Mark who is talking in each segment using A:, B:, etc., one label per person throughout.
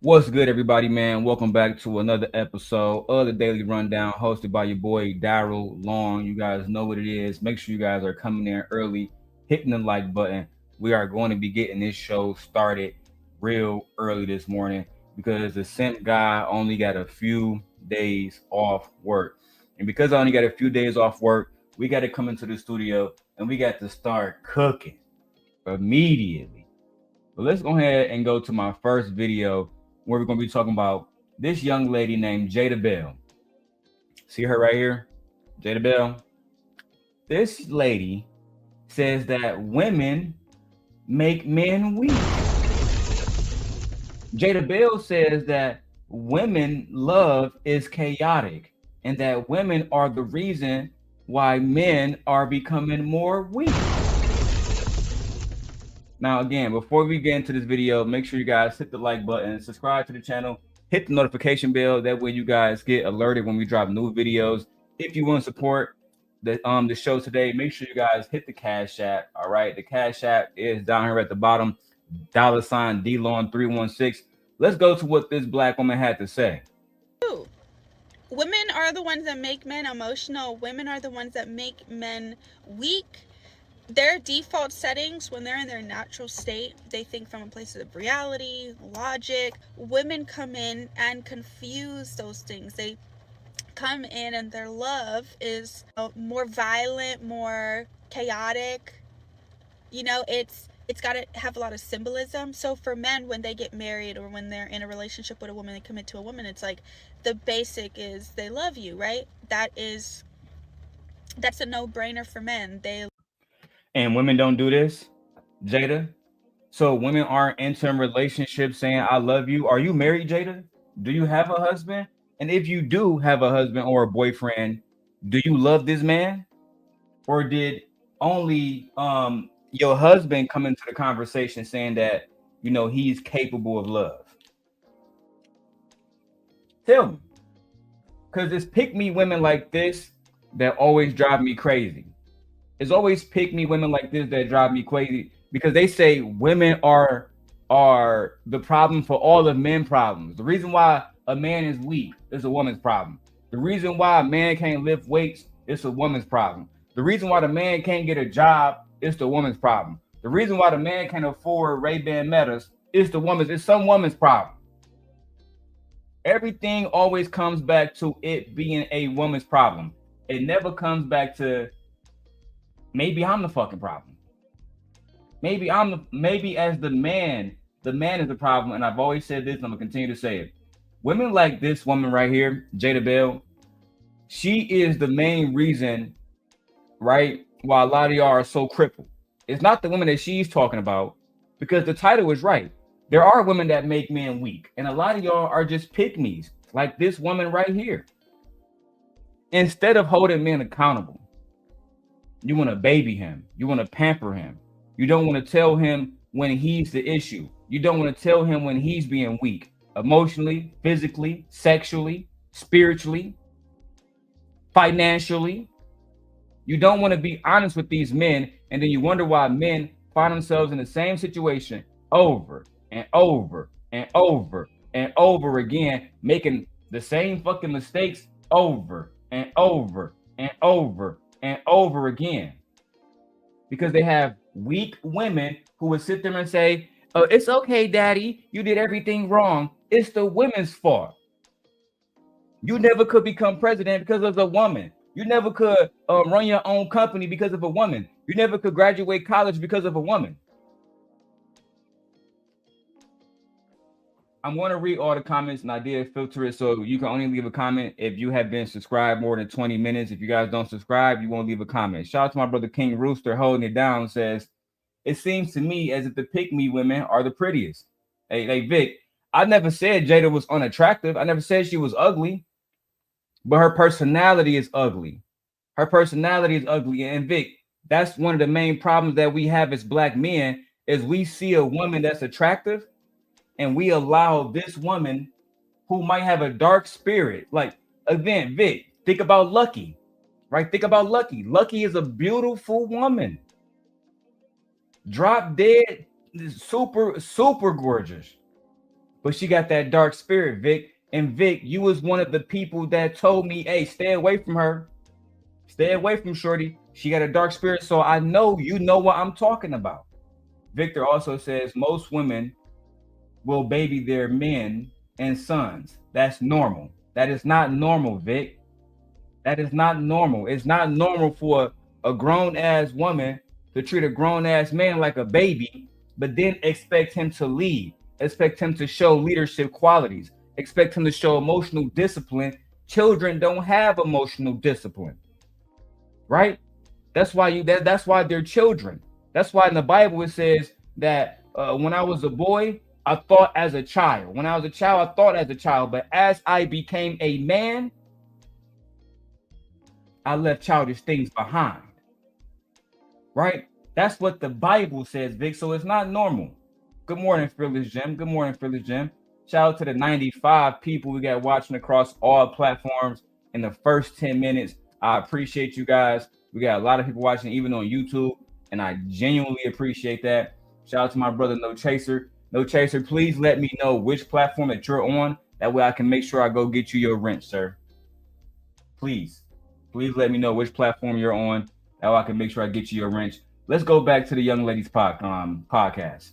A: What's good, everybody, man? Welcome back to another episode of the Daily Rundown, hosted by your boy Darrel Long. You guys know what it is. Make sure you guys are coming in early, hitting the like button. We are going to be getting this show started real early this morning because the simp guy only got a few days off work. And because I only got a few days off work, we got to come into the studio and we got to start cooking immediately. But let's go ahead and go to my first video where we're going to be talking about this young lady named Jada Bell. See her right here? Jada Bell. This lady says that women make men weak. Jada Bell says that women love is chaotic and that women are the reason why men are becoming more weak. Now, again, before we get into this video, make sure you guys hit the like button, subscribe to the channel, hit the notification bell. That way you guys get alerted when we drop new videos. If you want to support the show today, make sure you guys hit the Cash App. All right. The Cash App is down here at the bottom, $ DLon316. Let's go to what this black woman had to say.
B: Women are the ones that make men emotional. Women are the ones that make men weak. Their default settings, when they're in their natural state, they think from a place of reality, logic. Women come in and confuse those things. They come in and their love is more violent, more chaotic. It's got to have a lot of symbolism. So for men, when they get married or when they're in a relationship with a woman, they commit to a woman, it's like the basic is they love you, right? That's a no-brainer for men.
A: And women don't do this, Jada. So women aren't entering relationships saying, I love you. Are you married, Jada? Do you have a husband? And if you do have a husband or a boyfriend, do you love this man? Or did only your husband come into the conversation saying that, he's capable of love? Tell me. Because it's pick me women like this that always drive me crazy. It's always pick me women like this that drive me crazy because they say women are the problem for all the men problems. The reason why a man is weak is a woman's problem. The reason why a man can't lift weights is a woman's problem. The reason why the man can't get a job is the woman's problem. The reason why the man can't afford Ray-Ban Metas is it's some woman's problem. Everything always comes back to it being a woman's problem. It never comes back to maybe I'm the fucking problem. Maybe as the man is the problem. And I've always said this, and I'm gonna continue to say it. Women like this woman right here, Jada Bell, she is the main reason, right, why a lot of y'all are so crippled. It's not the women that she's talking about, because the title is right. There are women that make men weak, and a lot of y'all are just pick-me's, like this woman right here. Instead of holding men accountable, you want to baby him. You want to pamper him. You don't want to tell him when he's the issue. You don't want to tell him when he's being weak, emotionally, physically, sexually, spiritually, financially. You don't want to be honest with these men, and then you wonder why men find themselves in the same situation over and over and over and over again, making the same fucking mistakes over and over and over and over again, because they have weak women who would sit there and say, oh, it's okay, daddy, you did everything wrong. It's the women's fault. You never could become president because of a woman. You never could run your own company because of a woman. You never could graduate college because of a woman. I'm going to read all the comments, and I did filter it so you can only leave a comment if you have been subscribed more than 20 minutes. If you guys don't subscribe, you won't leave a comment. Shout out to my brother King Rooster holding it down. Says, it seems to me as if the pick-me women are the prettiest. Hey, Vic, I never said Jada was unattractive. I never said she was ugly, but her personality is ugly. Her personality is ugly. And Vic, that's one of the main problems that we have as black men is we see a woman that's attractive, and we allow this woman who might have a dark spirit, like, again, Vic, think about Lucky, right? Think about Lucky. Lucky is a beautiful woman. Drop dead, super, super gorgeous. but she got that dark spirit, Vic. And Vic, you was one of the people that told me, hey, stay away from her. Stay away from Shorty. She got a dark spirit. So I know you know what I'm talking about. Victor also says most women will baby their men and sons. That's normal. That is not normal, Vic. That is not normal. It's not normal for a grown ass woman to treat a grown ass man like a baby, but then expect him to lead, expect him to show leadership qualities, expect him to show emotional discipline. Children don't have emotional discipline, right? That's why they're children. That's why in the Bible it says that when I was a boy, I thought as a child. When I was a child, I thought as a child. But as I became a man, I left childish things behind. Right? That's what the Bible says, Vic. So it's not normal. Good morning, Fearless Jim. Good morning, Fearless Jim. Shout out to the 95 people we got watching across all platforms in the first 10 minutes. I appreciate you guys. We got a lot of people watching, even on YouTube, and I genuinely appreciate that. Shout out to my brother, No Chaser. No Chaser, please let me know which platform that you're on. That way I can make sure I go get you your wrench, sir. Please let me know which platform you're on. That way I can make sure I get you your wrench. Let's go back to the Young Ladies podcast.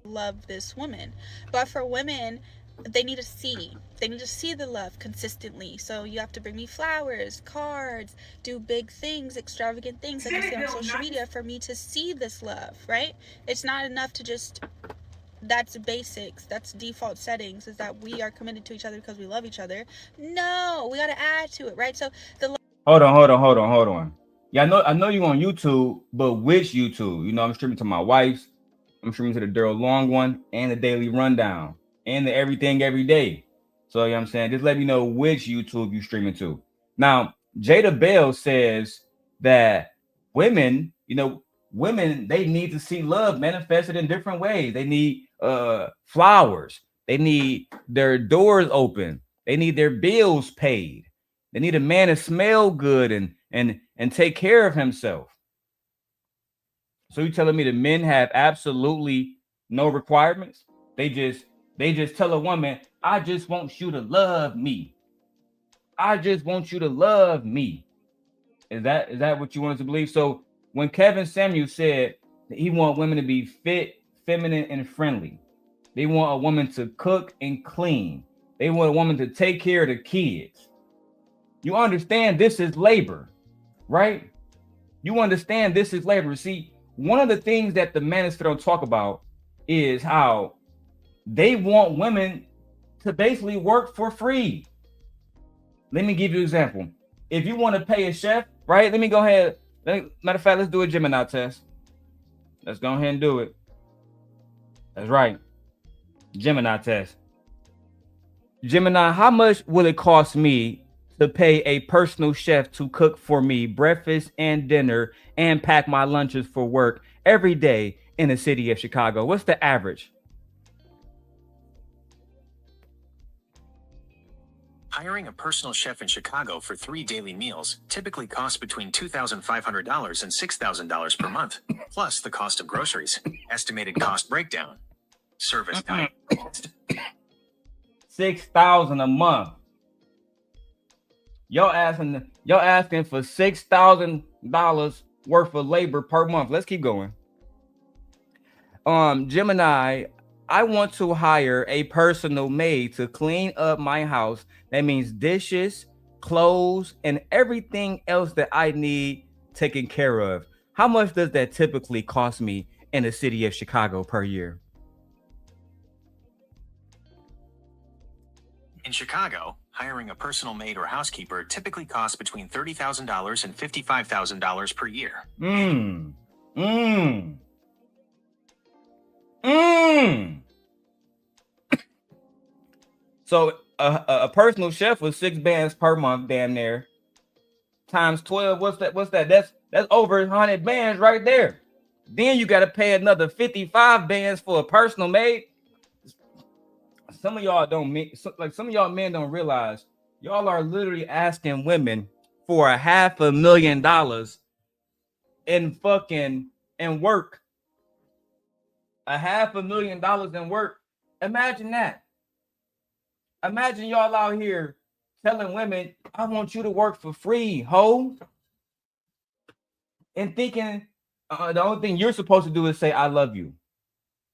B: Love this woman. But for women, they need to see the love consistently. So you have to bring me flowers, cards, do big things, extravagant things like you see on social media for me to see this love, right? It's not enough to just, that's basics, that's default settings, is that we are committed to each other because we love each other. No, we got to add to it, right? So the
A: hold on. Yeah, I know you on YouTube, but which YouTube? You know, I'm streaming to my wife's, I'm streaming to the Darrel Long one and the Daily Rundown and the Everything Every Day. So, you know what I'm saying? Just let me know which YouTube you streaming to. Now, Jada Bell says that women, they need to see love manifested in different ways. They need flowers. They need their doors open. They need their bills paid. They need a man to smell good and take care of himself. So you telling me the men have absolutely no requirements? They just tell a woman, I just want you to love me. I just want you to love me. Is that what you want us to believe? So when Kevin Samuel said that he want women to be fit, feminine, and friendly, they want a woman to cook and clean. They want a woman to take care of the kids. You understand this is labor, right? You understand this is labor. See, one of the things that the Manosphere don't talk about is how they want women to basically work for free. Let me give you an example. If you want to pay a chef, right? Let me go ahead. Matter of fact, let's do a Gemini test. Let's go ahead and do it. That's right. Gemini test. Gemini, how much will it cost me to pay a personal chef to cook for me breakfast and dinner and pack my lunches for work every day in the city of Chicago? What's the average?
C: Hiring a personal chef in Chicago for 3 daily meals typically costs between $2,500 and $6,000 per month, plus the cost of groceries. Estimated cost breakdown. Service type.
A: $6,000 a month. Y'all asking for $6,000 worth of labor per month. Let's keep going. Gemini, I want to hire a personal maid to clean up my house. That means dishes, clothes, and everything else that I need taken care of. How much does that typically cost me in the city of Chicago per year?
C: In Chicago, hiring a personal maid or housekeeper typically costs between $30,000 and $55,000 per year.
A: So a personal chef with 6 bands per month, damn near, times 12. What's that? That's over 100 bands right there. Then you got to pay another 55 bands for a personal maid. Some of y'all some of y'all men don't realize y'all are literally asking women for $500,000 in work. $500,000 in work. Imagine that. Imagine y'all out here telling women, I want you to work for free, ho. And thinking the only thing you're supposed to do is say, I love you.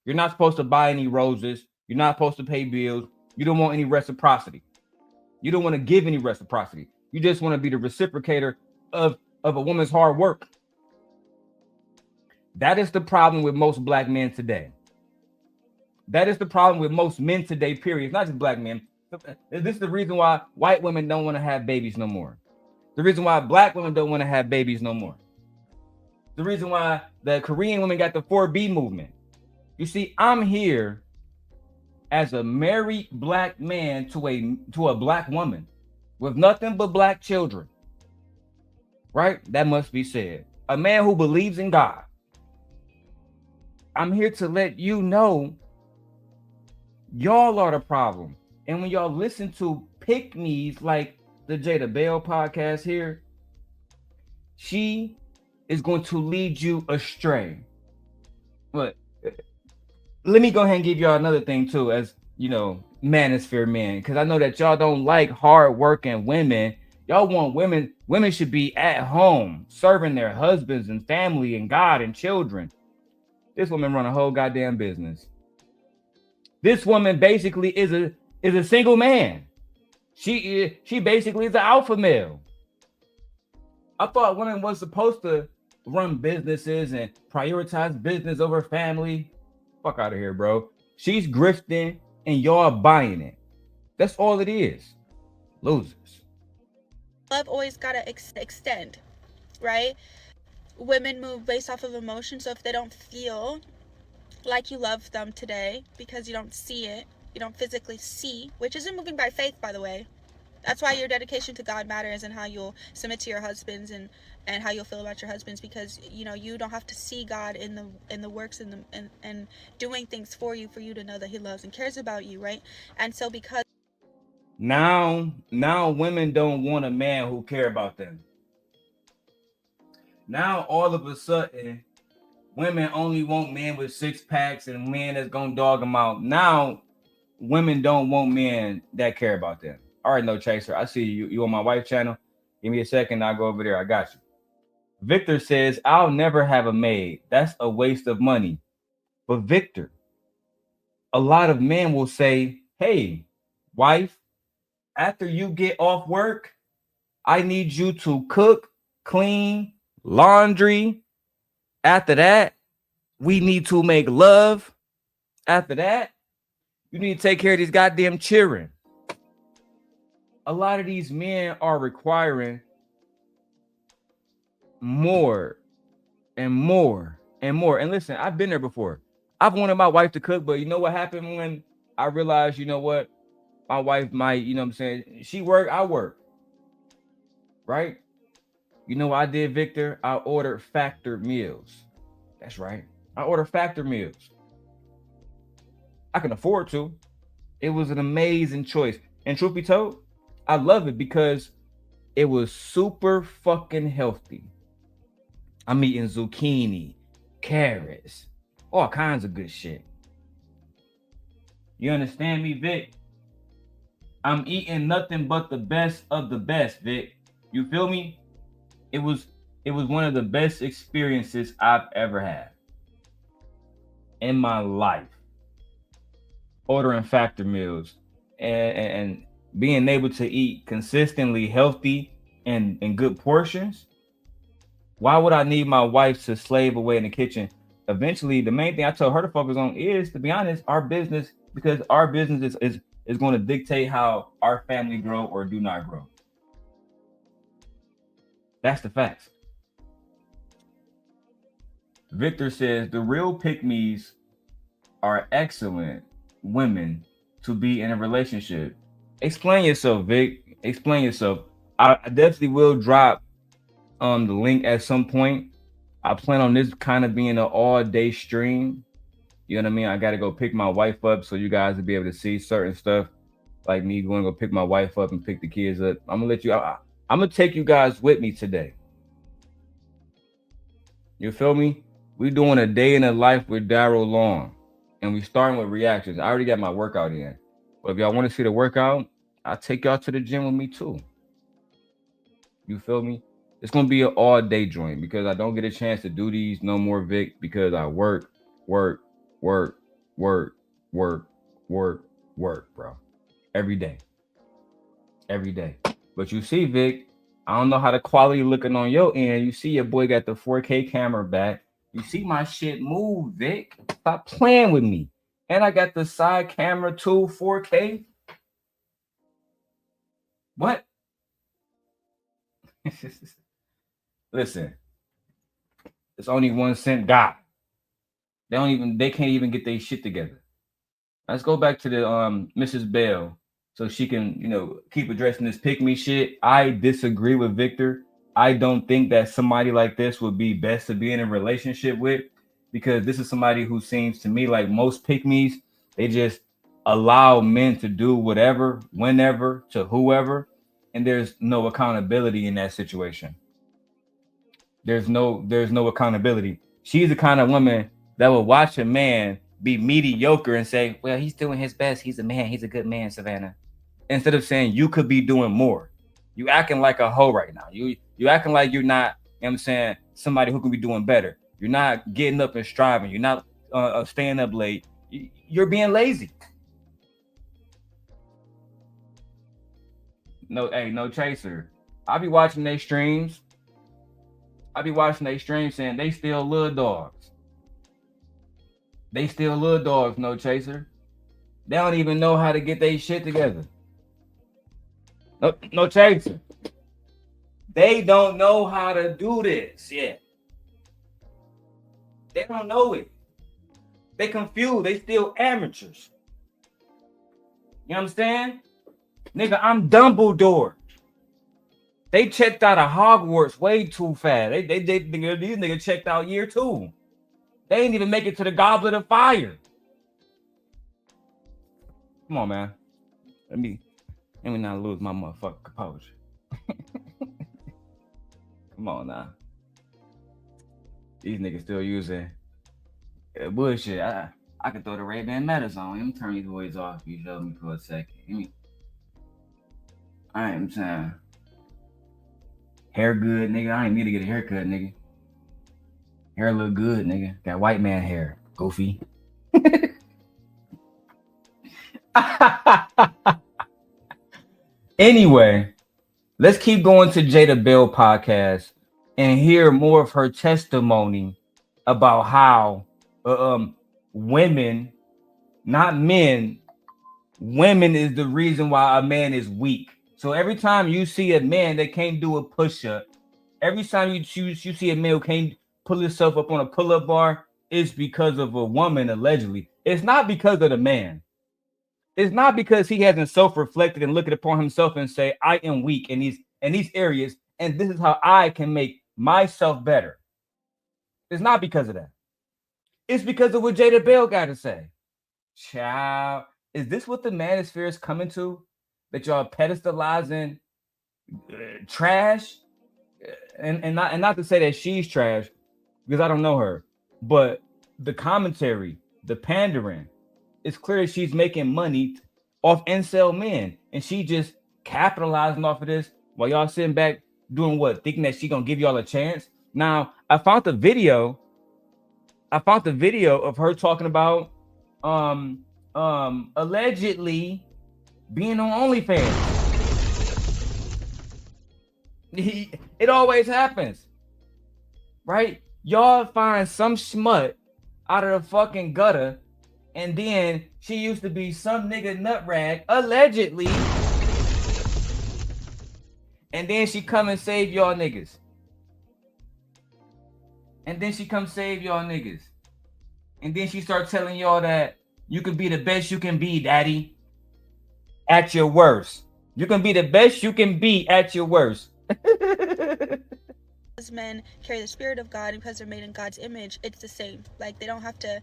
A: You're not supposed to buy any roses. You're not supposed to pay bills. You don't want any reciprocity. You don't want to give any reciprocity. You just want to be the reciprocator of a woman's hard work. That is the problem with most black men today. That is the problem with most men today, period. It's not just black men. This is the reason why white women don't want to have babies no more. The reason why black women don't want to have babies no more. The reason why the Korean women got the 4B movement. You see, I'm here as a married black man to a black woman with nothing but black children. Right? That must be said. A man who believes in God. I'm here to let you know y'all are the problem. And when y'all listen to pick-me's like the Jada Bell podcast here, she is going to lead you astray. But let me go ahead and give y'all another thing too, as you know, Manosphere men, because I know that y'all don't like hard-working women. Y'all want women should be at home serving their husbands and family and God and children. This woman run a whole goddamn business. This woman basically is a single man. She basically is an alpha male. I thought women was supposed to run businesses and prioritize business over family. Fuck out of here, bro. She's grifting and y'all buying it. That's all it is. Losers.
B: Love always gotta extend, right? Women move based off of emotion, so if they don't feel like you love them today because you don't see it, you don't physically see, which isn't moving by faith, by the way. That's why your dedication to God matters, and how you'll submit to your husbands and how you'll feel about your husbands, because you know you don't have to see God in the works and doing things for you to know that He loves and cares about you, right? And so because
A: now women don't want a man who care about them. Now all of a sudden, women only want men with six packs and men that's gonna dog them out. Now women don't want men that care about them. All right, no chaser. I see you. You on my wife's channel? Give me a second. I'll go over there. I got you. Victor says, I'll never have a maid. That's a waste of money. But Victor, a lot of men will say, hey, wife, after you get off work, I need you to cook, clean, laundry. After that, we need to make love. After that, you need to take care of these goddamn children. A lot of these men are requiring more and more and more. And listen, I've been there before. I've wanted my wife to cook, but you know what happened when I realized, you know what? My wife might, you know what I'm saying? She work, I work. Right? You know what I did, Victor? I ordered factor meals. That's right. I ordered factor meals. I can afford to. It was an amazing choice. And truth be told, I love it because it was super fucking healthy. I'm eating zucchini, carrots, all kinds of good shit. You understand me, Vic? I'm eating nothing but the best of the best, Vic. You feel me? It was one of the best experiences I've ever had in my life. Ordering factor meals and being able to eat consistently healthy and in good portions. Why would I need my wife to slave away in the kitchen? Eventually, the main thing I told her to focus on is, to be honest, our business, because our business is going to dictate how our family grow or do not grow. That's the facts. Victor says the real pick-me's are excellent women to be in a relationship. Explain yourself, Vic. Explain yourself. I definitely will drop the link at some point. I plan on this kind of being an all-day stream. You know what I mean? I got to go pick my wife up so you guys will be able to see certain stuff, like me going to go pick my wife up and pick the kids up. I'm gonna let you. I'm gonna take you guys with me today. You feel me? We're doing a day in the life with Darrel Long, and we starting with reactions. I already got my workout in, But if y'all want to see the workout, I'll take y'all to the gym with me too. You feel me? It's gonna be an all-day joint because I don't get a chance to do these no more, Vic, because I work, work, work, work, work, work, work, bro. Every day. Every day. But you see, Vic, I don't know how the quality looking on your end. You see your boy got the 4K camera back. You see my shit move, Vic. Stop playing with me. And I got the side camera too, 4K. What? Listen, it's only 1 cent God. They can't even get their shit together. Let's go back to the Mrs. Bell so she can, keep addressing this pick me shit. I disagree with Victor. I don't think that somebody like this would be best to be in a relationship with, because this is somebody who seems to me like most pick me's, they just allow men to do whatever, whenever, to whoever, and there's no accountability in that situation. There's no accountability. She's the kind of woman that will watch a man be mediocre and say, well, he's doing his best. He's a man. He's a good man, Savannah. Instead of saying you could be doing more. You acting like a hoe right now. You acting like you're not, somebody who can be doing better. You're not getting up and striving. You're not staying up late. You're being lazy. No chaser. I be watching their streams. Saying they still little dogs. No chaser. They don't even know how to get their shit together. No chaser. They don't know how to do this yet. They don't know it. They confused. They still amateurs. You understand? Nigga, I'm Dumbledore. They checked out of Hogwarts way too fast. These niggas checked out year 2. They didn't even make it to the Goblet of Fire. Come on, man. Let me not lose my motherfucking composure. Come on now. These niggas still using bullshit. I can throw the Ray-Ban Metas on. Let me turn these boys off. You show me for a second. I'm saying. Hair good, nigga. I ain't need to get a haircut, nigga. Hair look good, nigga. Got white man hair. Goofy. Anyway, let's keep going to Jada Bell podcast and hear more of her testimony about how women, not men, women is the reason why a man is weak. So every time you see a man that can't do a push-up, every time you see a man who can't pull himself up on a pull-up bar, it's because of a woman, allegedly. It's not because of the man. It's not because he hasn't self-reflected and looked upon himself and say, I am weak in these areas, and this is how I can make myself better. It's not because of that. It's because of what Jada Bell got to say. Child, is this what the Manosphere is coming to? That y'all pedestalizing trash? And not to say that she's trash, because I don't know her, but the commentary, the pandering, it's clear that she's making money off incel men, and she just capitalizing off of this while y'all sitting back doing what? Thinking that she gonna give y'all a chance. Now, I found the video of her talking about allegedly being on OnlyFans. It always happens, right? Y'all find some smut out of the fucking gutter, and then she used to be some nigga nutrag, allegedly, and then she come and save y'all niggas. And then she start telling y'all that you can be the best you can be, daddy, at your worst. You can be the best you can be at your worst.
B: As men carry the spirit of God, because they're made in God's image, it's the same. Like, they don't have to,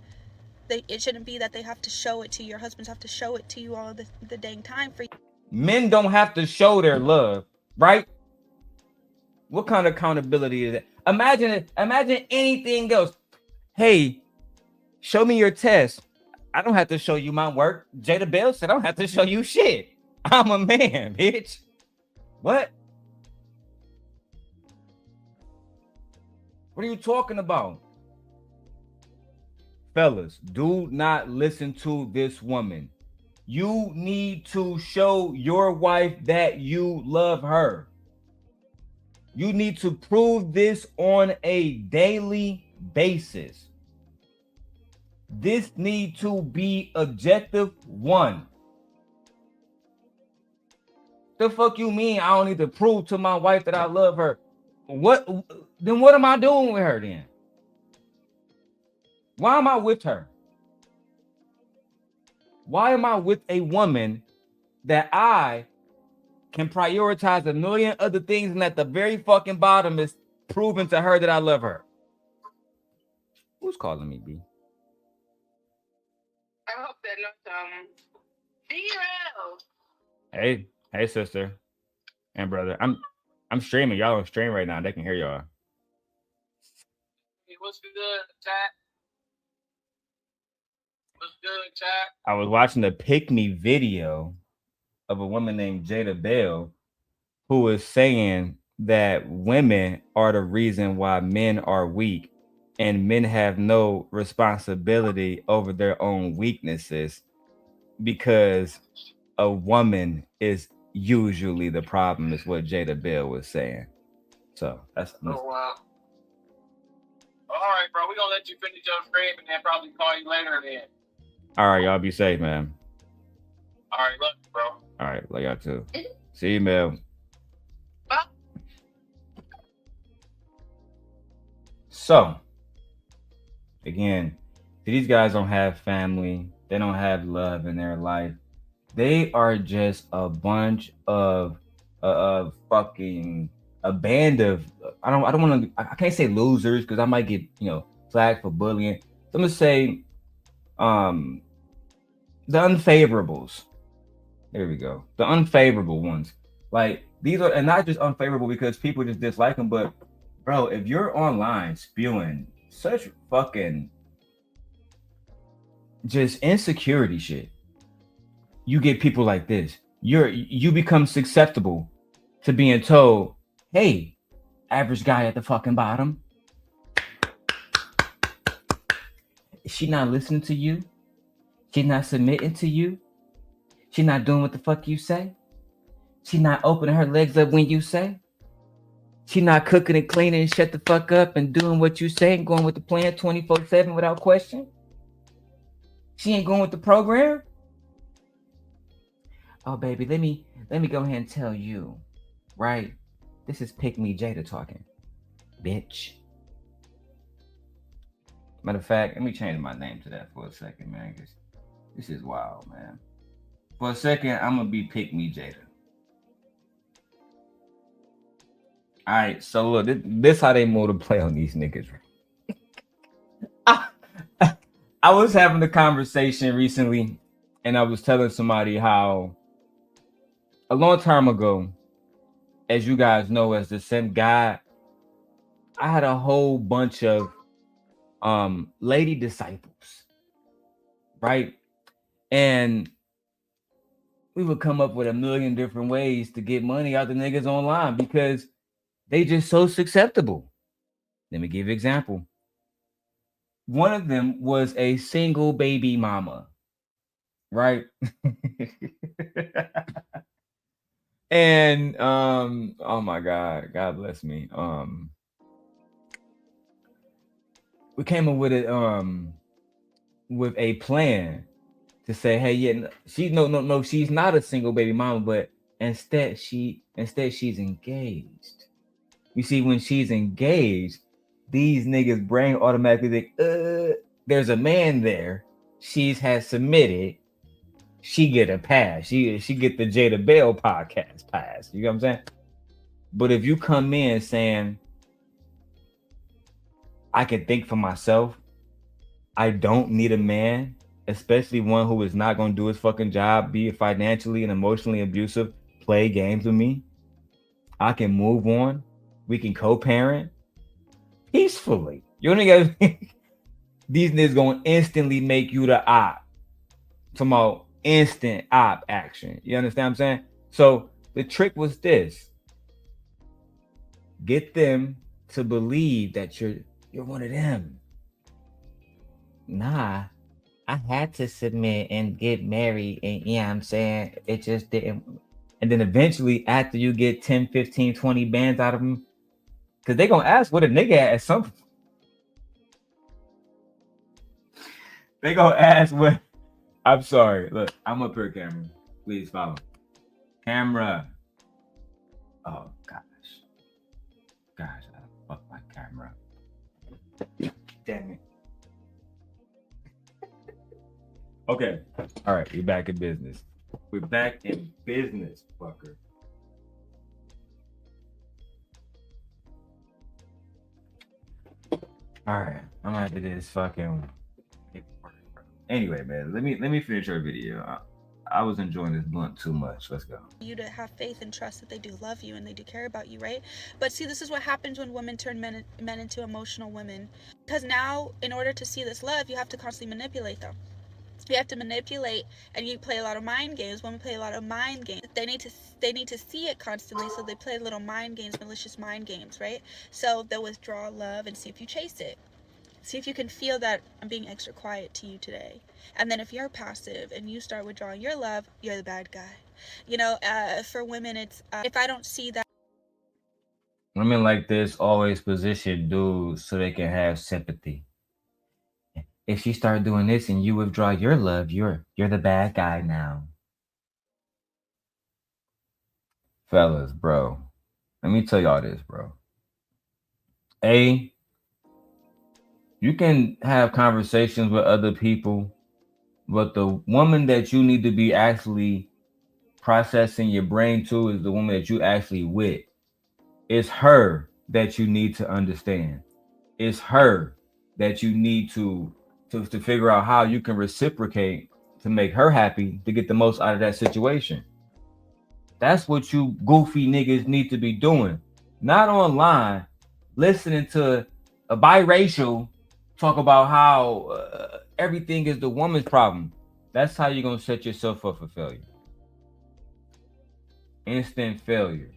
B: it shouldn't be that they have to show it to you. Your husbands have to show it to you all the dang time for you.
A: Men don't have to show their love, right? What kind of accountability is that? Imagine anything else. Hey, show me your test. I don't have to show you my work. Jada Bell said I don't have to show you shit. I'm a man, bitch. What? What are you talking about? Fellas, do not listen to this woman. You need to show your wife that you love her. You need to prove this on a daily basis. This need to be objective one. The fuck you mean I don't need to prove to my wife that I love her? What then what am I doing with her then? Why am I with her? Why am I with a woman that I can prioritize a million other things and at the very fucking bottom is proving to her that I love her? Who's calling me, B?
D: I hope they're not Darrel.
A: Hey, sister and brother. I'm streaming. Y'all on stream right now. They can hear y'all.
D: Hey, what's good, chat? What's good, chat?
A: I was watching the Pick Me video of a woman named Jada Bell who was saying that women are the reason why men are weak and men have no responsibility over their own weaknesses because a woman is usually the problem, is what Jada Bell was saying. So that's
D: oh wow. All right, bro. We're gonna let you finish your stream and then probably call you later then.
A: all right. Y'all be safe, man.
D: All right, love you, bro.
A: All right, love y'all too. See you, Mel.
D: Bye.
A: So again, these guys don't have family. They don't have love in their life. They are just a bunch of fucking a band of I don't want to I can't say losers because I might get flagged for bullying. So I'm gonna say the unfavorables. There we go. The unfavorable ones. Like these are, and not just unfavorable because people just dislike them, but bro, if you're online spewing such fucking just insecurity shit, you get people like this. You become susceptible to being told, hey, average guy at the fucking bottom, is she not listening to you? She not submitting to you? She not doing what the fuck you say? She not opening her legs up when you say? She not cooking and cleaning and shut the fuck up and doing what you say and going with the plan 24/7 without question? She ain't going with the program? Oh baby, let me go ahead and tell you, right? This is Pick Me Jada talking, bitch. Matter of fact, let me change my name to that for a second, man, because this is wild, man. For a second, I'm gonna be Pick Me Jada. All right, so look, this how they move to play on these niggas. I was having a conversation recently, and I was telling somebody how a long time ago, as you guys know, as the same guy, I had a whole bunch of lady disciples, right? And we would come up with a million different ways to get money out the niggas online because they just so susceptible. Let me give you an example. One of them was a single baby mama, right? And oh my God bless me. We came up with it with a plan to say, hey, yeah, she's not a single baby mama, but instead she's engaged. You see, when she's engaged, these niggas' brain automatically think, there's a man there. She's has submitted. She get a pass. She get the Jada Bell podcast pass. You know what I'm saying? But if you come in saying, I can think for myself, I don't need a man, especially one who is not going to do his fucking job, be financially and emotionally abusive, play games with me. I can move on. We can co-parent peacefully. You only got these niggas gonna instantly make you the op. talking about instant op action. You understand what I'm saying? So the trick was this: get them to believe that you're one of them. Nah, I had to submit and get married, and yeah, I'm saying it just didn't. And then eventually, after you get 10, 15, 20 bands out of them, because they gonna ask what a nigga at some. They gonna ask what. I'm sorry. Look, I'm up here, camera. Please follow. Camera. Oh gosh, I fucked my camera. Damn it. Okay. All right, we're back in business. We're back in business, fucker. All right, I'm gonna have to do this fucking. Anyway, man, let me finish our video. I was enjoying this blunt too much. Let's go.
B: You to have faith and trust that they do love you and they do care about you, right? But see, this is what happens when women turn men into emotional women. Because now, in order to see this love, you have to constantly manipulate them. You have to manipulate, and you play a lot of mind games. Women play a lot of mind games. They need to see it constantly, so they play little mind games, malicious mind games, right? So they'll withdraw love and see if you chase it. See if you can feel that I'm being extra quiet to you today. And then if you're passive and you start withdrawing your love, you're the bad guy. You know, for women, it's if I don't see that.
A: Women like this always position dudes so they can have sympathy. If she start doing this and you withdraw your love, you're the bad guy now. Fellas, bro, let me tell y'all this, bro. You can have conversations with other people, but the woman that you need to be actually processing your brain to is the woman that you actually with. It's her that you need to understand. It's her that you need to figure out how you can reciprocate to make her happy, to get the most out of that situation. That's what you goofy niggas need to be doing. Not online, listening to a biracial talk about how everything is the woman's problem. That's how you're going to set yourself up for failure. Instant failure.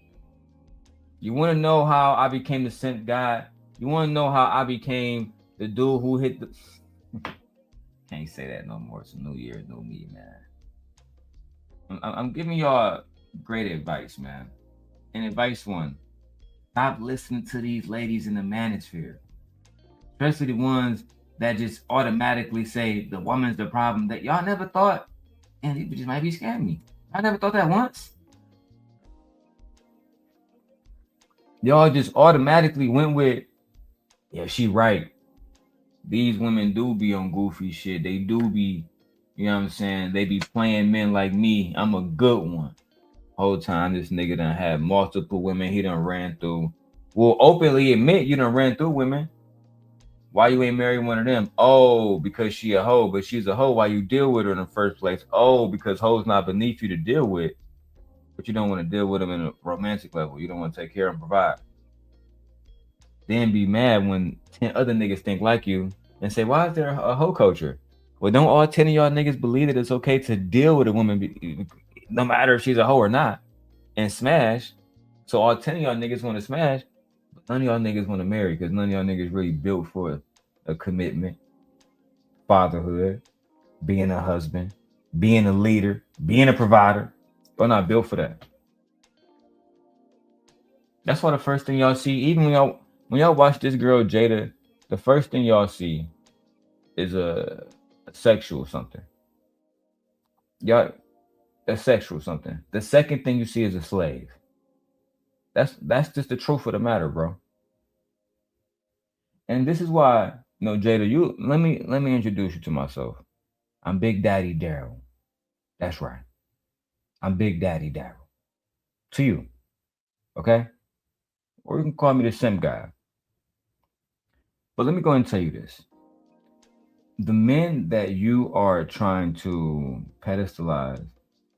A: You want to know how I became the sent guy? You want to know how I became the dude who hit the... Can't say that no more. It's a new year, new me, man. I'm giving y'all great advice, man. And advice one, stop listening to these ladies in the manosphere. Especially the ones that just automatically say the woman's the problem, that y'all never thought, and these bitches might be scamming me. I never thought that once. Y'all just automatically went with, yeah, she right. These women do be on goofy shit. They do be, you know what I'm saying? They be playing men like me. I'm a good one. Whole time this nigga done had multiple women he done ran through. Will openly admit you done ran through women. Why you ain't married one of them? Oh, because she a hoe, but she's a hoe. Why you deal with her in the first place? Oh, because hoes not beneath you to deal with, but you don't want to deal with them in a romantic level. You don't want to take care and provide. Then be mad when 10 other niggas think like you and say, why is there a hoe culture? Well, don't all 10 of y'all niggas believe that it's okay to deal with a woman, no matter if she's a hoe or not, and smash? So all 10 of y'all niggas want to smash, but none of y'all niggas want to marry, because none of y'all niggas really built for a commitment, fatherhood, being a husband, being a leader, being a provider. Y'all not built for that. That's why the first thing y'all see, even when y'all watch this girl Jada, the first thing y'all see is a sexual something. Y'all, a sexual something. The second thing you see is a slave. That's just the truth of the matter, bro. And this is why, you know, Jada, let me introduce you to myself. I'm Big Daddy Darrel. That's right. I'm Big Daddy Darrel. To you. Okay? Or you can call me the Sim guy. But let me go ahead and tell you this. The men that you are trying to pedestalize,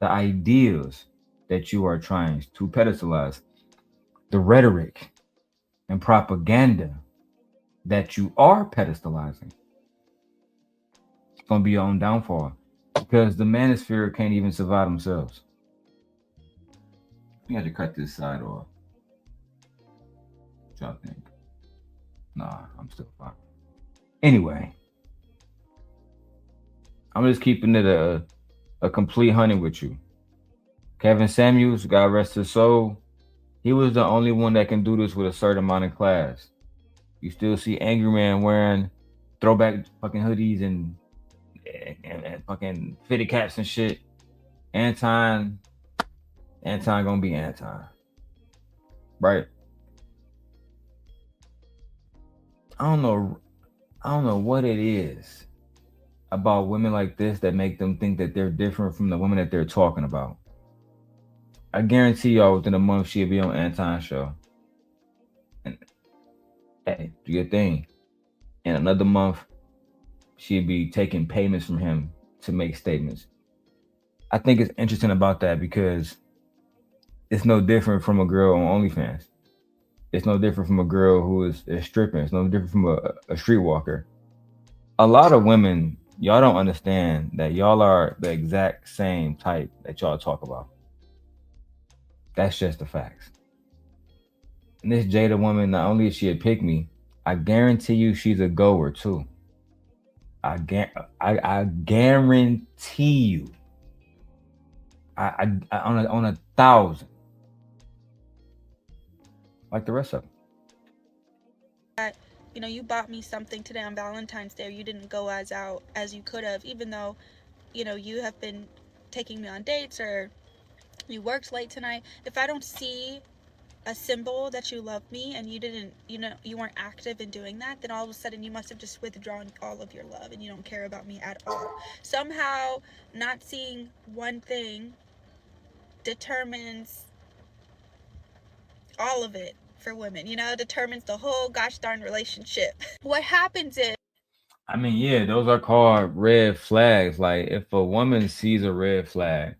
A: the ideas that you are trying to pedestalize, the rhetoric and propaganda that you are pedestalizing, it's going to be your own downfall. Because the Manosphere can't even survive themselves. You have to cut this side off. What y'all think? Nah, I'm still fine. Anyway, I'm just keeping it a complete honey with you. Kevin Samuels, God rest his soul, he was the only one that can do this with a certain amount of class. You still see Angry Man wearing throwback fucking hoodies and fucking fitted caps and shit. Anton gonna be Anton. Right? I don't know what it is about women like this that make them think that they're different from the women that they're talking about. I guarantee y'all within a month she'll be on Anton's show. And hey, do your thing. In another month, she'll be taking payments from him to make statements. I think it's interesting about that because it's no different from a girl on OnlyFans. It's no different from a girl who is stripping. It's no different from a streetwalker. A lot of women, y'all don't understand that y'all are the exact same type that y'all talk about. That's just the facts. And this Jada woman, not only is she a pick me, I guarantee you she's a goer too. I guarantee you. I on 1,000. Like the rest of them.
B: You know, you bought me something today on Valentine's Day, or you didn't go as out as you could have, even though, you know, you have been taking me on dates or you worked late tonight. If I don't see a symbol that you love me and you didn't, you know, you weren't active in doing that, then all of a sudden you must have just withdrawn all of your love and you don't care about me at all. Somehow not seeing one thing determines all of it for women, you know, determines the whole gosh darn relationship. What happens is,
A: I mean, yeah, those are called red flags. Like if a woman sees a red flag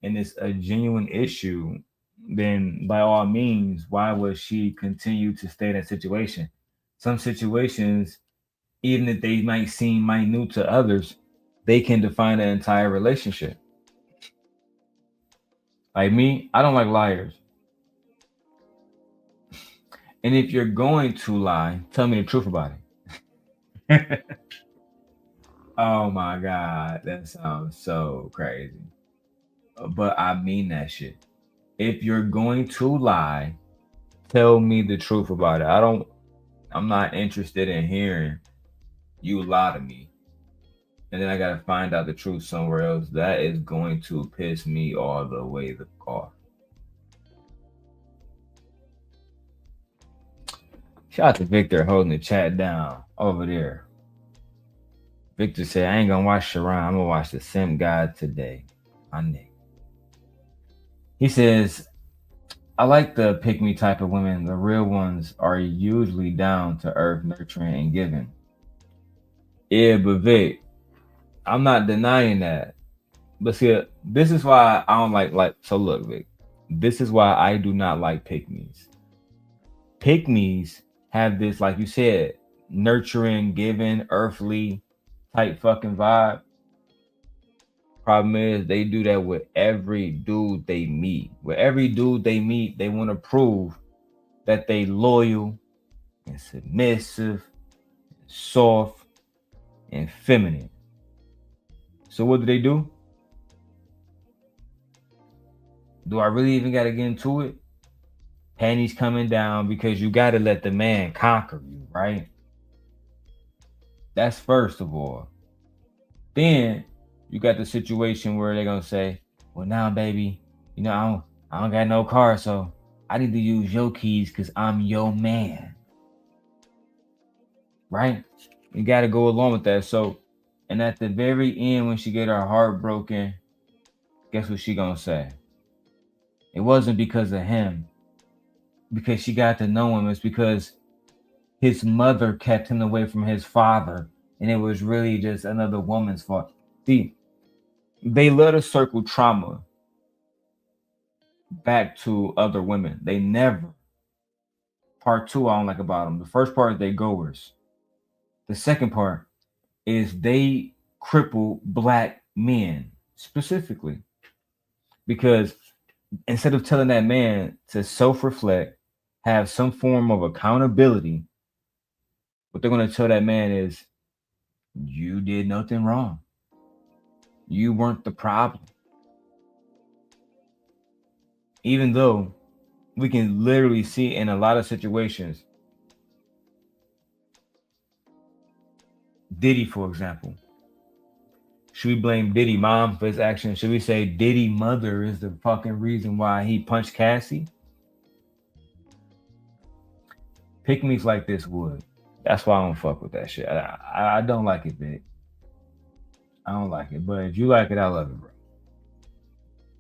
A: and it's a genuine issue, then by all means, why would she continue to stay in that situation? Some situations, even if they might seem minute to others, they can define an entire relationship. Like me, I don't like liars. And if you're going to lie, tell me the truth about it. Oh my God, that sounds so crazy. But I mean that shit. If you're going to lie, tell me the truth about it. I'm not interested in hearing you lie to me. And then I gotta find out the truth somewhere else. That is going to piss me all the way off. Shout out to Victor holding the chat down over there. Victor said, I ain't gonna watch Sharon. I'm gonna watch the Sim God today. My nigga. He says, I like the pick me type of women. The real ones are usually down to earth, nurturing, and giving. Yeah, but Vic, I'm not denying that. But see, this is why I don't like so look, Vic. This is why I do not like pick me's. Pick me's have this, like you said, nurturing, giving, earthly type fucking vibe. Problem is they do that with every dude they meet. With every dude they meet, they want to prove that they loyal and submissive, and soft and feminine. So what do? Do I really even got to get into it? Panties coming down because you got to let the man conquer you, right? That's first of all. Then you got the situation where they're going to say, well, now, baby, you know, I don't got no car, so I need to use your keys because I'm your man. Right? You got to go along with that. So, and at the very end, when she get her heart broken, guess what she going to say? It wasn't because of him. Because she got to know him. It's because his mother kept him away from his father. And it was really just another woman's fault. See, they let us circle trauma back to other women. They never. Part two, I don't like about them. The first part is they goers. The second part is they cripple black men specifically, because instead of telling that man to self-reflect, have some form of accountability, what they're going to tell that man is, you did nothing wrong. You weren't the problem. Even though we can literally see in a lot of situations, Diddy, for example, should we blame Diddy mom for his action? Should we say Diddy mother is the fucking reason why he punched Cassie? Pick-me's like this would. That's why I don't fuck with that shit. I don't like it, Vic. I don't like it. But if you like it, I love it,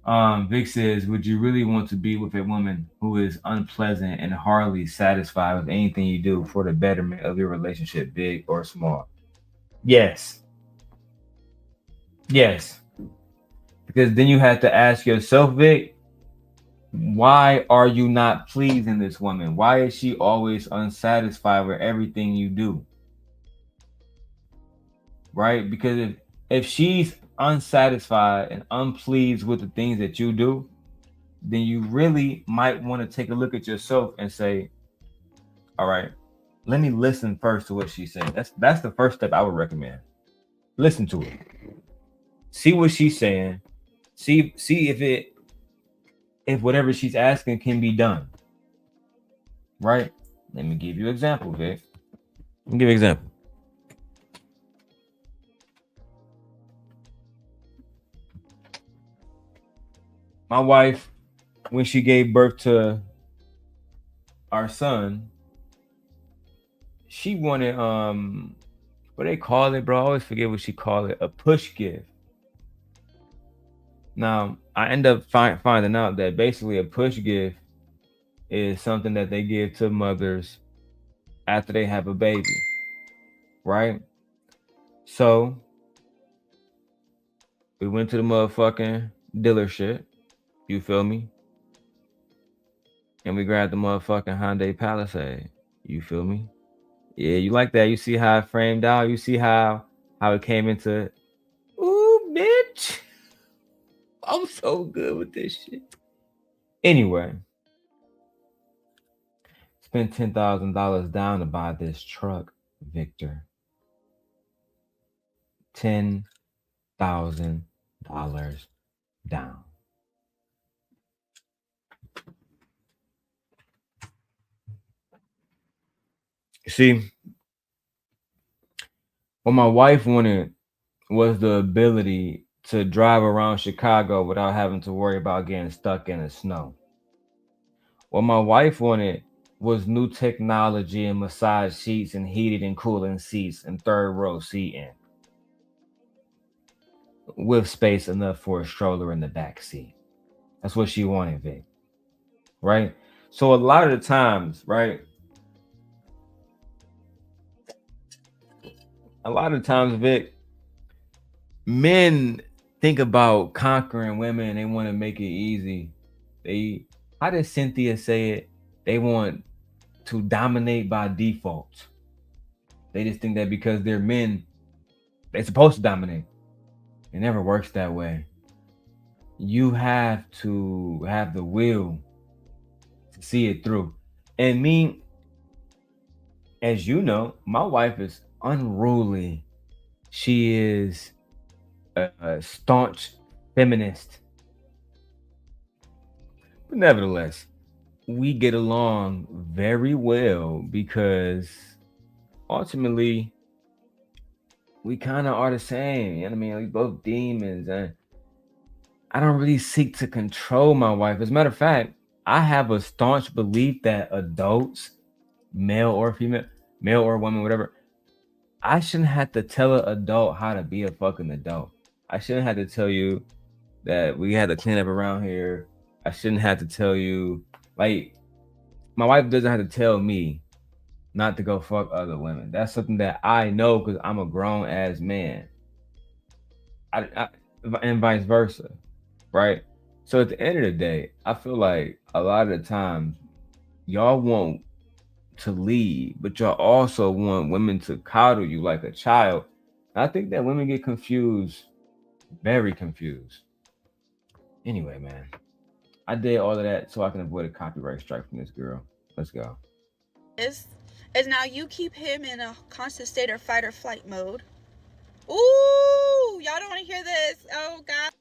A: bro. Vic says, would you really want to be with a woman who is unpleasant and hardly satisfied with anything you do for the betterment of your relationship, big or small? Yes. Yes. Because then you have to ask yourself, Vic, why are you not pleasing this woman? Why is she always unsatisfied with everything you do? Right? Because if she's unsatisfied and unpleased with the things that you do, then you really might want to take a look at yourself and say, all right, let me listen first to what she's saying. That's the first step I would recommend. Listen to it. See what she's saying. See if whatever she's asking can be done. Right? Let me give you an example, Vic. Let me give you an example. My wife, when she gave birth to our son, she wanted what they call it, bro? I always forget what she called it, a push gift. Now, I end up finding out that basically a push gift is something that they give to mothers after they have a baby, right? So we went to the motherfucking dealership, you feel me? And we grabbed the motherfucking Hyundai Palisade, you feel me? Yeah, you like that? You see how it framed out? You see how it came into? Ooh, bitch! I'm so good with this shit. Anyway, spent $10,000 down to buy this truck, Victor. $10,000 down. See, what my wife wanted was the ability to drive around Chicago without having to worry about getting stuck in the snow. What my wife wanted was new technology and massage seats and heated and cooling seats and third row seating with space enough for a stroller in the back seat. That's what she wanted, Vic. Right? So a lot of the times, right? A lot of times, Vic, men think about conquering women and they want to make it easy. How did Cynthia say it? They want to dominate by default. They just think that because they're men, they're supposed to dominate. It never works that way. You have to have the will to see it through. And me, as you know, my wife is unruly. She is a staunch feminist. But nevertheless, we get along very well because ultimately we kind of are the same. You know what I mean? We both demons, and I don't really seek to control my wife. As a matter of fact, I have a staunch belief that adults, male or female, male or woman, whatever, I shouldn't have to tell an adult how to be a fucking adult. I shouldn't have to tell you that we had to clean up around here. I shouldn't have to tell you, like, my wife doesn't have to tell me not to go fuck other women. That's something that I know because I'm a grown ass man. And vice versa, right? So at the end of the day, I feel like a lot of the times y'all want to lead, but y'all also want women to coddle you like a child. I think that women get confused Very confused. Anyway, man, I did all of that so I can avoid a copyright strike from this girl. Let's go.
B: Is now you keep him in a constant state of fight or flight mode. Ooh, y'all don't want to hear this. Oh God.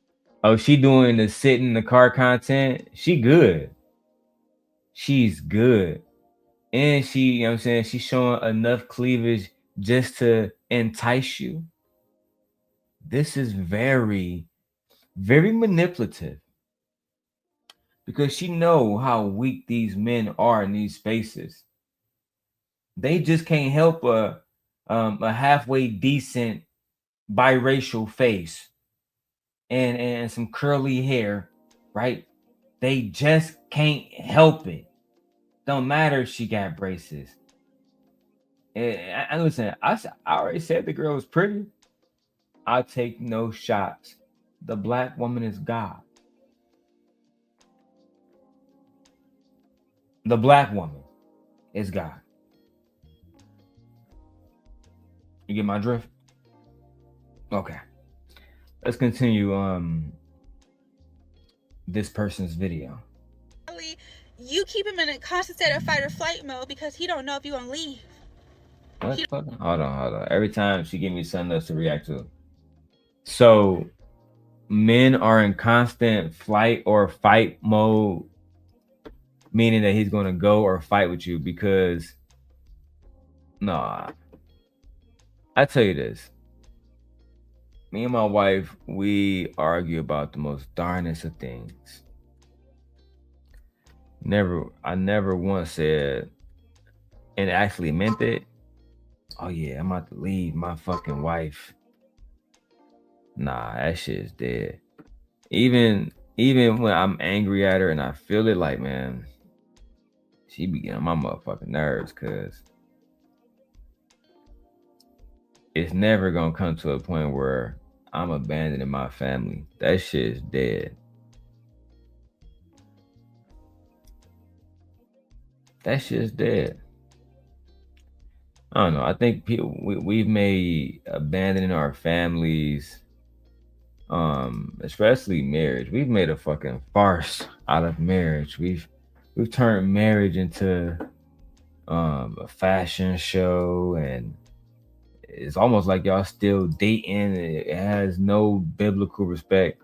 A: Oh, she doing the sit in the car content. She good. She's good. And she, you know what I'm saying, she's showing enough cleavage just to entice you. This is very, very manipulative. Because she know how weak these men are in these spaces. They just can't help a halfway decent biracial face and some curly hair, right? They just can't help it. Don't matter if she got braces. And listen, I already said the girl was pretty. I'll take no shots. The black woman is God. The black woman is God. You get my drift? Okay. Let's continue this person's video.
B: You keep him in a constant state of fight or flight mode because he don't know if you're gonna leave.
A: What? Hold on. Every time she give me something else to react to. So men are in constant flight or fight mode, meaning that he's gonna go or fight with you because I tell you this. Me and my wife, we argue about the most darnest of things. I never once said and actually meant it. Oh yeah, I'm about to leave my fucking wife. Nah, that shit is dead. Even when I'm angry at her and I feel it, like, man, she be getting on my motherfucking nerves, cause it's never gonna come to a point where I'm abandoning my family. That shit is dead. That shit is dead. I don't know. I think we've made abandoning our families, especially marriage. We've made a fucking farce out of marriage. We've turned marriage into a fashion show, and it's almost like y'all still dating. It has no biblical respect.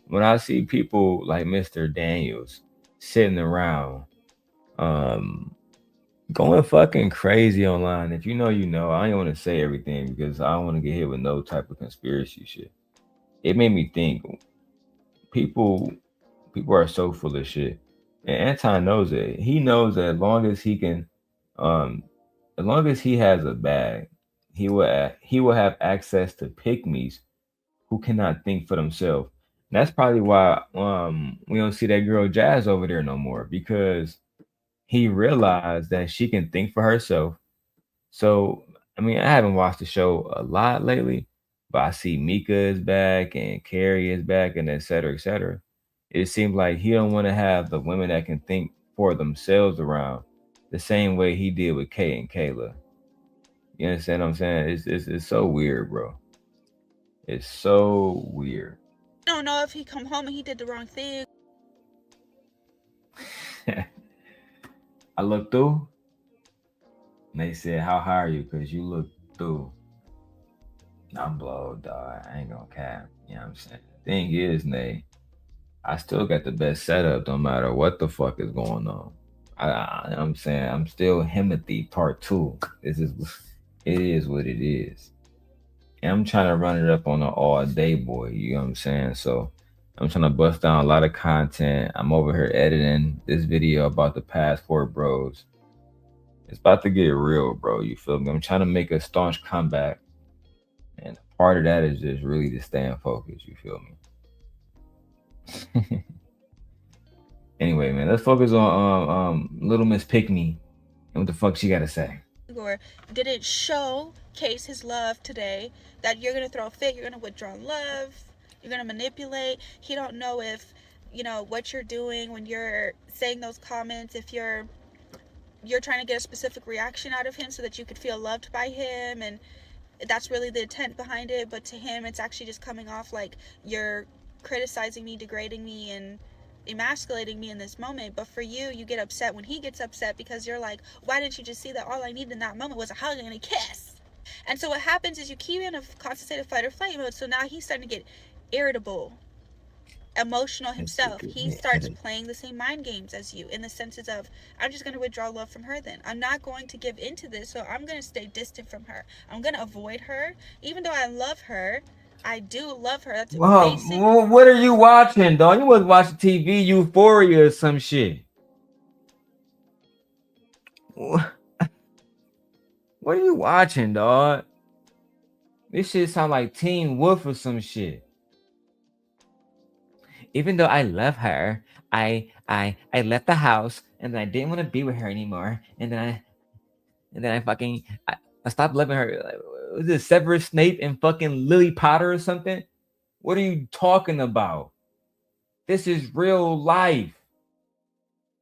A: When I see people like Mr. Daniels sitting around, going fucking crazy online. If you know, you know. I don't want to say everything because I don't want to get hit with no type of conspiracy shit. It made me think. People are so full of shit. And Anton knows it. He knows that as long as he can, as long as he has a bag, he will have access to pygmies who cannot think for themselves. And that's probably why we don't see that girl Jazz over there no more, because he realized that she can think for herself. So, I mean, I haven't watched the show a lot lately, but I see Mika is back and Carrie is back and et cetera, et cetera. It seems like he don't want to have the women that can think for themselves around the same way he did with Kay and Kayla. You understand what I'm saying? It's so weird, bro. It's so weird.
B: I don't know if he come home and he did the wrong thing.
A: I looked through and they said, how high are you? Because you look through. I'm blowed, dog. I ain't gonna cap. You know what I'm saying? Thing is, Nay, I still got the best setup no matter what the fuck is going on. I'm saying I'm still Himothy part 2. It is what it is. And I'm trying to run it up on an all day boy, you know what I'm saying? So I'm trying to bust down a lot of content. I'm over here editing this video about the passport bros. It's about to get real, bro. You feel me? I'm trying to make a staunch comeback. And part of that is just really to stay in focus, you feel me? Anyway, man, let's focus on Little Miss Pickney and what the fuck she gotta say.
B: Or didn't showcase his love today, that you're gonna throw a fit, you're gonna withdraw love, you're gonna manipulate. He don't know if, you know, what you're doing when you're saying those comments, if you're trying to get a specific reaction out of him so that you could feel loved by him. And That's really the intent behind it, but to him it's actually just coming off like you're criticizing me, degrading me, and emasculating me in this moment. But for you, you get upset when he gets upset because you're like, why didn't you just see that all I needed in that moment was a hug and a kiss? And so what happens is you keep in a constant state of fight or flight mode. So now he's starting to get irritable, emotional himself. He starts playing the same mind games as you in the senses of, I'm just going to withdraw love from her then. I'm not going to give into this, so I'm going to stay distant from her. I'm going to avoid her. Even though I love her, I do love her. That's basic.
A: What are you watching, dog? You was watching TV Euphoria or some shit. What are you watching, dog? This shit sound like Teen Wolf or some shit. Even though I love her, I left the house and then I didn't want to be with her anymore. And then I stopped loving her. Was it Severus Snape and fucking Lily Potter or something? What are you talking about? This is real life.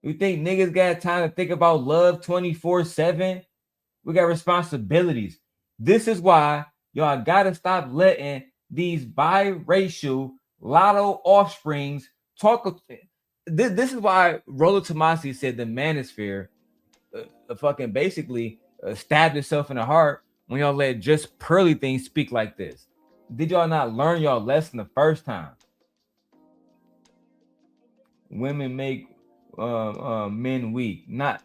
A: You think niggas got time to think about love 24/7? We got responsibilities. This is why y'all gotta stop letting these biracial lotto offsprings talk. This is why Rollo Tomasi said the Manosphere fucking basically stabbed itself in the heart when y'all let just pearly things speak like this. Did y'all not learn y'all lesson the first time? Women make men weak. Not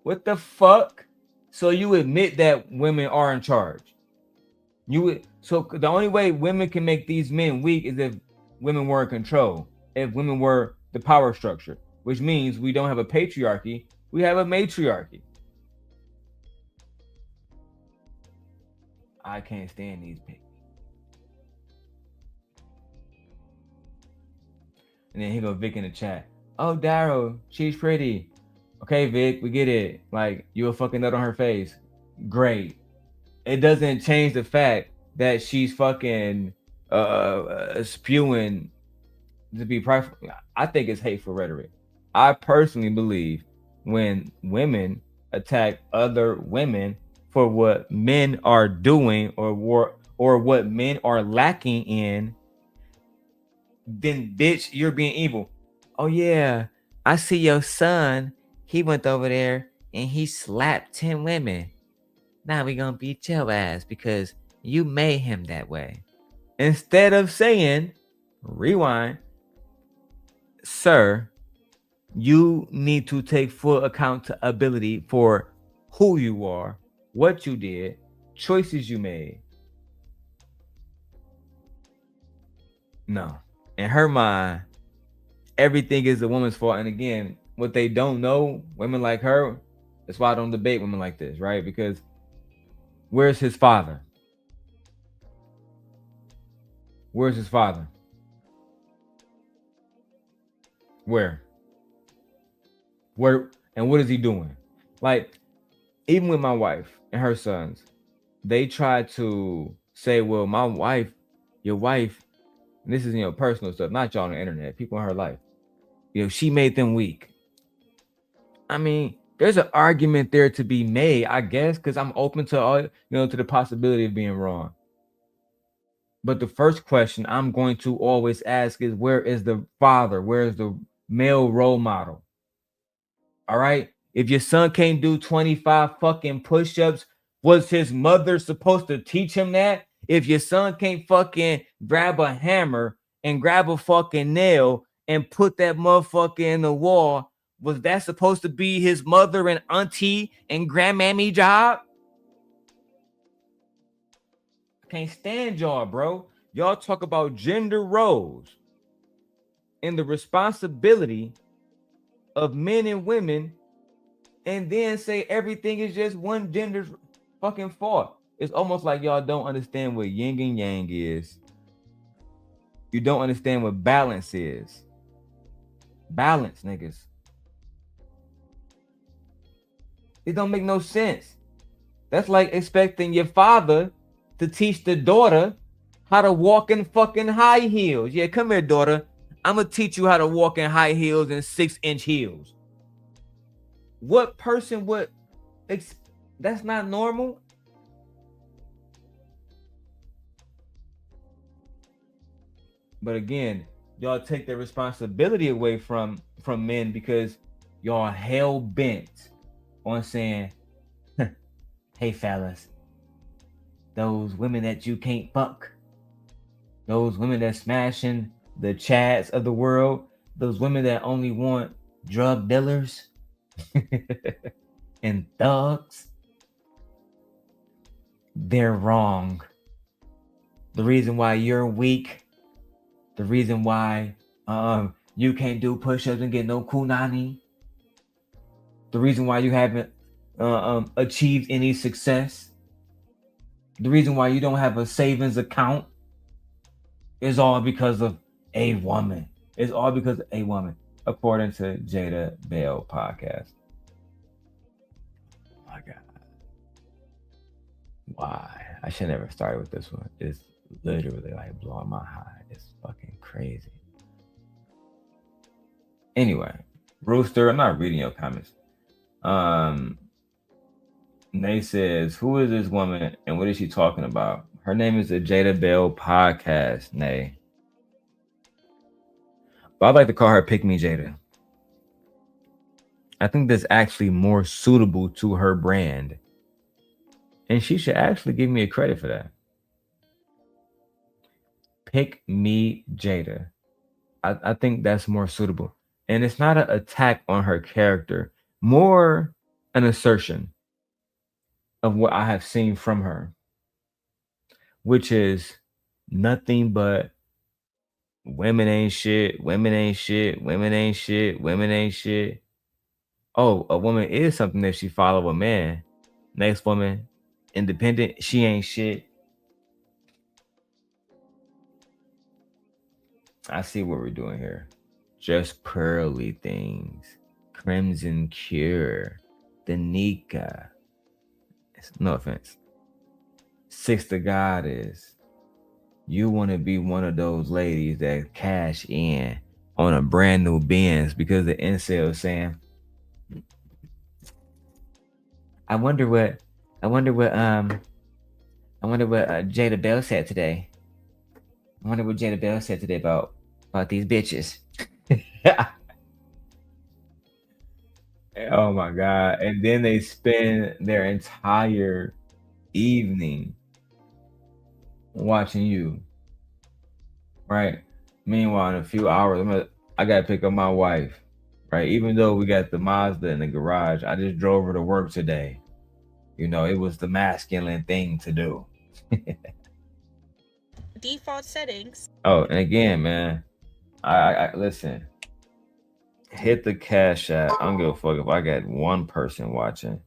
A: what the fuck? So you admit that women are in charge. So the only way women can make these men weak is if women were in control. If women were the power structure, which means we don't have a patriarchy, we have a matriarchy. I can't stand these people. And then here go Vic in the chat. Oh, Darrel, she's pretty. Okay, Vic, we get it. Like, you a fucking nut on her face. Great. It doesn't change the fact that she's fucking spewing to be private. I think it's hateful rhetoric. I personally believe when women attack other women for what men are doing or what men are lacking in, then bitch, you're being evil. Oh yeah, I see your son. He went over there and he slapped 10 women. Now we gonna beat your ass because you made him that way. Instead of saying, rewind, sir, you need to take full accountability for who you are, what you did, choices you made. No. In her mind, everything is a woman's fault. And again, what they don't know, women like her, that's why I don't debate women like this, right? Because where's his father? Where's his father? Where? And what is he doing? Like, even with my wife and her sons, they try to say, well, my wife, your wife, and this is, personal stuff, not y'all on the internet, people in her life, she made them weak. I mean, there's an argument there to be made, I guess, because I'm open to all, to the possibility of being wrong. But the first question I'm going to always ask is, where is the father? Where is the male role model? All right. If your son can't do 25 fucking push-ups, was his mother supposed to teach him that? If your son can't fucking grab a hammer and grab a fucking nail and put that motherfucker in the wall, was that supposed to be his mother and auntie and grandmammy job? I can't stand y'all, bro. Y'all talk about gender roles and the responsibility of men and women, and then say everything is just one gender's fucking fault. It's almost like y'all don't understand what yin and yang is. You don't understand what balance is. Balance, niggas. It don't make no sense. That's like expecting your father to teach the daughter how to walk in fucking high heels. Yeah, come here, daughter. I'm gonna teach you how to walk in high heels and 6-inch heels. What person would? That's not normal. But again, y'all take the responsibility away from men because y'all hell bent on saying, hey fellas, those women that you can't fuck, those women that smashing the chads of the world, those women that only want drug dealers and thugs, they're wrong. The reason why you're weak, the reason why you can't do push-ups and get no kunani, the reason why you haven't achieved any success, the reason why you don't have a savings account is all because of a woman. It's all because of a woman, according to Jada Bell podcast. Oh my God. Why? I should never start with this one. It's literally like blowing my high. It's fucking crazy. Anyway, Rooster, I'm not reading your comments. Nay says, who is this woman and what is she talking about? Her name is the Jada Bell podcast, Nay. But I'd like to call her Pick Me Jada. I think that's actually more suitable to her brand. And she should actually give me a credit for that. Pick Me Jada. I think that's more suitable. And it's not an attack on her character, more an assertion of what I have seen from her, which is nothing but women ain't shit, women ain't shit, women ain't shit, women ain't shit. Oh, a woman is something if she follow a man. Next woman, independent, she ain't shit. I see what we're doing here. Just pearly things. Crimson Cure. Danica. No offense. Sister Goddess. You want to be one of those ladies that cash in on a brand new Benz because the incel is saying, I wonder what Jada Bell said today. I wonder what Jada Bell said today about these bitches. Oh my God. And then they spend their entire evening watching you. Right? Meanwhile, in a few hours, I gotta pick up my wife. Right? Even though we got the Mazda in the garage, I just drove her to work today. You know, it was the masculine thing to do.
B: Default settings.
A: Oh, and again, man, I listen. Hit the cash app. I don't give a fuck if I got one person watching.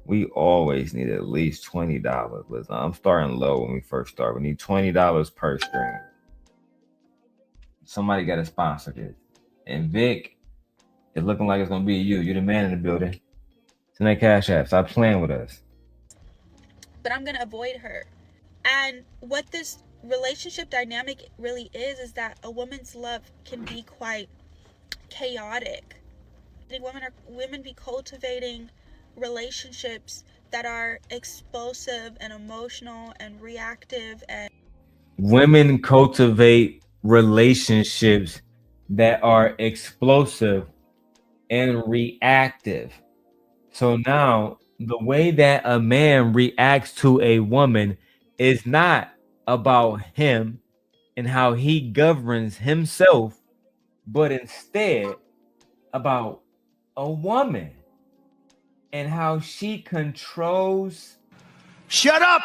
A: We always need at least $20. Listen, I'm starting low when we first start. We need $20 per stream. Somebody got to sponsor this. And Vic, it's looking like it's gonna be you. You're the man in the building. Send that cash app. Stop playing with us.
B: But I'm gonna avoid her. And what this relationship dynamic really is that a woman's love can be quite chaotic. Women be cultivating relationships that are explosive and emotional and reactive, and
A: women cultivate relationships that are explosive and reactive. So now the way that a man reacts to a woman is not about him and how he governs himself, but instead about a woman and how she controls.
E: Shut up,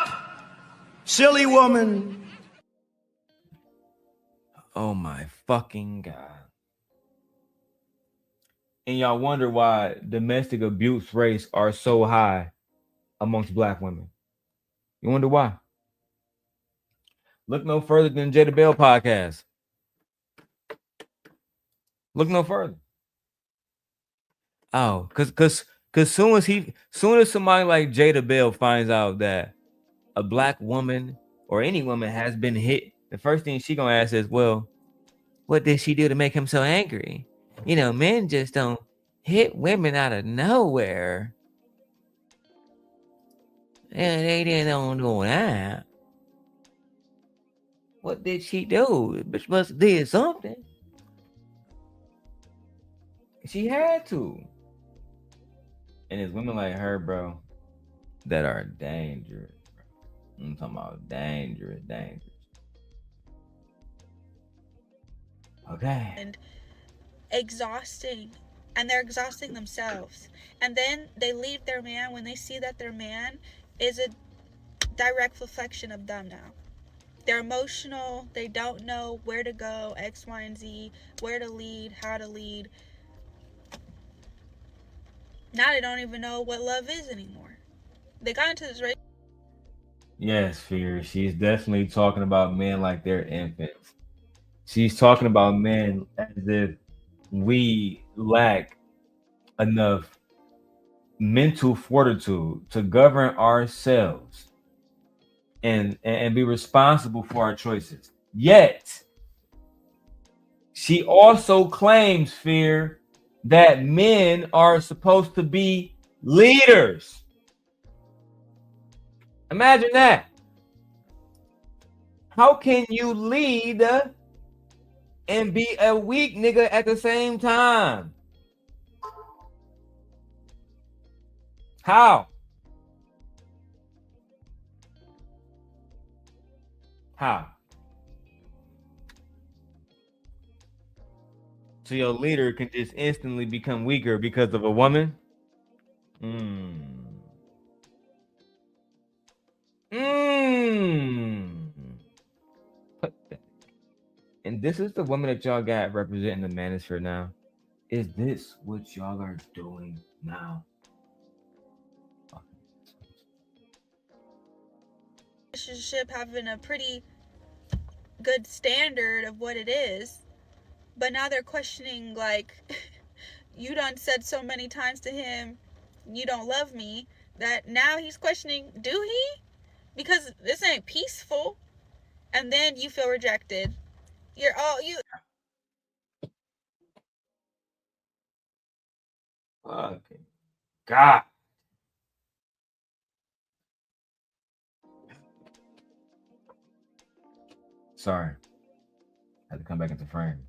E: silly woman.
A: Oh my fucking God. And y'all wonder why domestic abuse rates are so high amongst Black women. You wonder why? Look no further than Jada Bell podcast. Look no further. Oh, cause soon as somebody like Jada Bell finds out that a Black woman or any woman has been hit, the first thing she gonna ask is, well, what did she do to make him so angry? You know, men just don't hit women out of nowhere. And they didn't do that. What did she do? Bitch must have did something. She had to. And it's women like her, bro, that are dangerous. Bro. I'm talking about dangerous. Okay.
B: And exhausting. And they're exhausting themselves. And then they leave their man when they see that their man is a direct reflection of them now. They're emotional. They don't know where to go, X, Y, and Z, where to lead, how to lead. Now they don't even know what love is anymore. They got into this race.
A: Yes, Fear. She's definitely talking about men like they're infants. She's talking about men as if we lack enough mental fortitude to govern ourselves and be responsible for our choices. Yet, she also claims, Fear, that men are supposed to be leaders. Imagine that. How can you lead and be a weak nigga at the same time? How? So your leader can just instantly become weaker because of a woman? And this is the woman that y'all got representing the Manosphere now. Is this what y'all are doing now?
B: Relationship having a pretty good standard of what it is, but now they're questioning, like, you done said so many times to him, you don't love me, that now he's questioning, do he? Because this ain't peaceful. And then you feel rejected. You're all you.
A: Okay. God. Sorry. I had to come back into frame.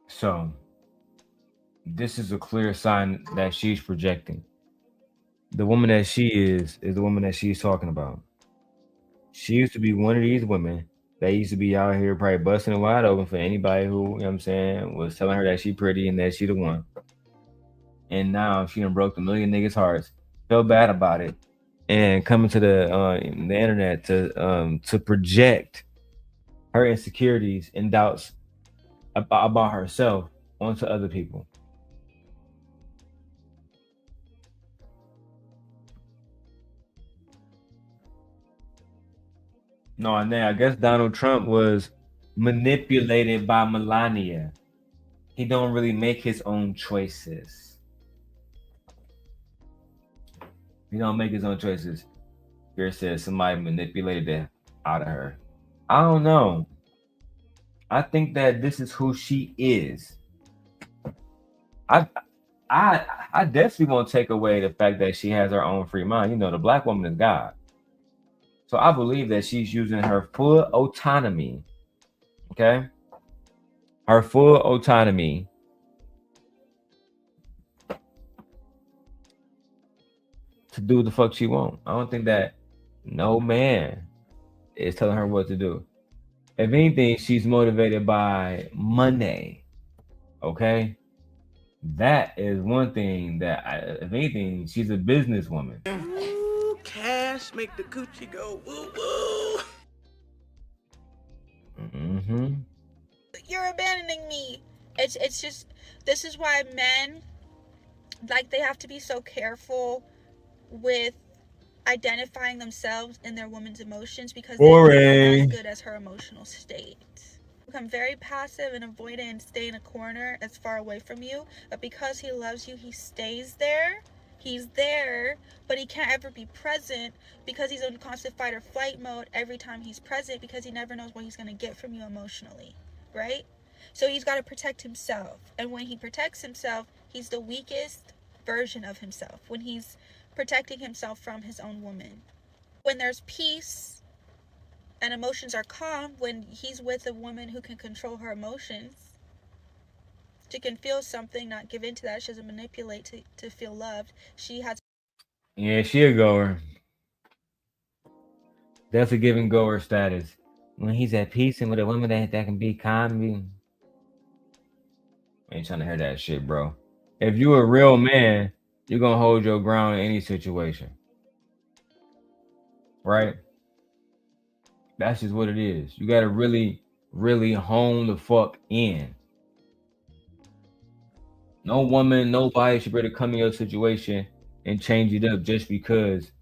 A: So, this is a clear sign that she's projecting. The woman that she is the woman that she's talking about. She used to be one of these women that used to be out here probably busting it wide open for anybody who, you know what I'm saying, was telling her that she pretty and that she the one. And now she done broke a million niggas' hearts, felt bad about it, and coming to the internet to project her insecurities and doubts about herself onto other people. No, and then I guess Donald Trump was manipulated by Melania. He don't really make his own choices. He don't make his own choices. Fear says somebody manipulated that out of her. I don't know. I think that this is who she is. I definitely won't take away the fact that she has her own free mind. You know, the black woman is God. So I believe that she's using her full autonomy. Okay? Her full autonomy to do the fuck she wants. I don't think that no man is telling her what to do. If anything, she's motivated by money. Okay? That is one thing that, if anything, she's a businesswoman.
E: Ooh, cash make the coochie go woo woo.
A: Mm-hmm.
B: You're abandoning me. It's just, this is why men, like, they have to be so careful with identifying themselves in their woman's emotions, because they're not as good as her emotional state. Become very passive and avoidant and stay in a corner as far away from you, but because he loves you, he stays there. He's there, but he can't ever be present because he's in constant fight or flight mode every time he's present, because he never knows what he's going to get from you emotionally, right? So he's got to protect himself, and when he protects himself, he's the weakest version of himself when he's protecting himself from his own woman. When there's peace, And emotions are calm when he's with a woman who can control her emotions. She can feel something, not give into that. She doesn't manipulate to feel loved. She has.
A: Yeah, she a goer. Definitely giving goer status. When he's at peace and with a woman that can be calm. I ain't trying to hear that shit, bro. If you a real man, you're gonna hold your ground in any situation. Right? That's just what it is. You gotta really, really hone the fuck in. No woman, nobody should be able to come in your situation and change it up just because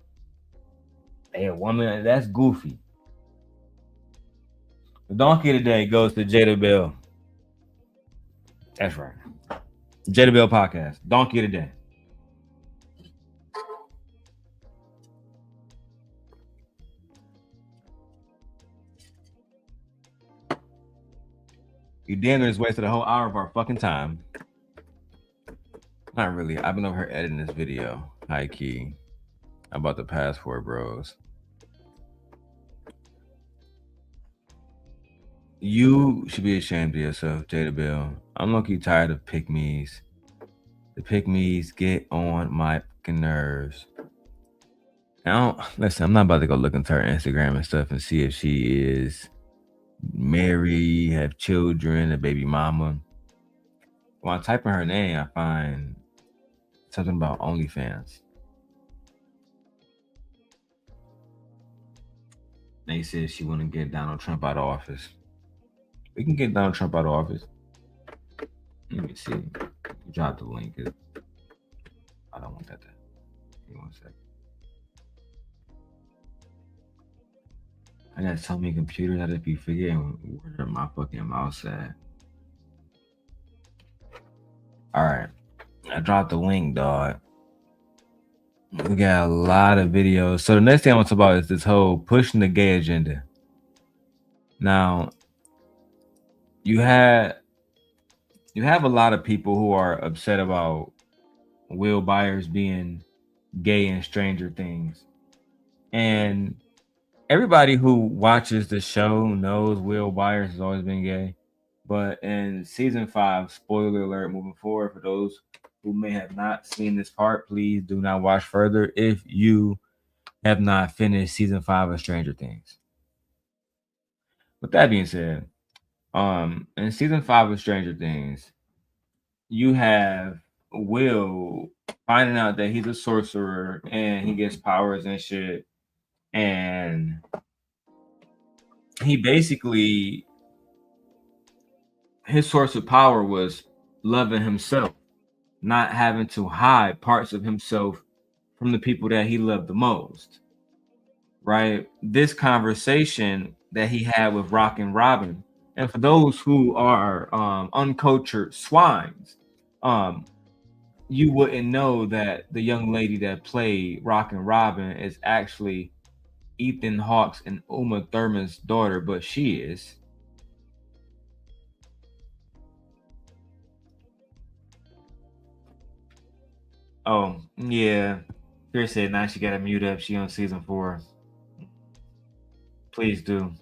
A: they a woman. That's goofy. The donkey today goes to Jada Bell. That's right. Jada Bell podcast. Donkey today. You damn near just wasted a whole hour of our fucking time. Not really. I've been over here editing this video. High key. About the passport bros. You should be ashamed of yourself, Jada Bell. I'm low-key tired of pick-me's. The pick-me's get on my fucking nerves. Listen, I'm not about to go look into her Instagram and stuff and see if she is married, have children, a baby mama. When I type in her name, I find something about OnlyFans. They said she want to get Donald Trump out of office. We can get Donald Trump out of office. Let me see. Drop the link. I don't want that. Give me 1 second. I got so many computers. I just be forgetting where my fucking mouse at. All right. I dropped the link, dog. We got a lot of videos. So the next thing I want to talk about is this whole pushing the gay agenda. Now, you have a lot of people who are upset about Will Byers being gay in Stranger Things. And everybody who watches the show knows Will Byers has always been gay. But in season 5, spoiler alert, moving forward, for those who may have not seen this part, please do not watch further if you have not finished season 5 of Stranger Things. With that being said, in season 5 of Stranger Things, you have Will finding out that he's a sorcerer and he gets powers and shit. And he basically, his source of power was loving himself, not having to hide parts of himself from the people that he loved the most. Right? This conversation that he had with Rockin' Robin, and for those who are uncultured swines, you wouldn't know that the young lady that played Rockin' Robin is actually Ethan Hawke's and Uma Thurman's daughter, but she is. Oh, yeah. Fear said now she got to mute up. She on season 4. Please do.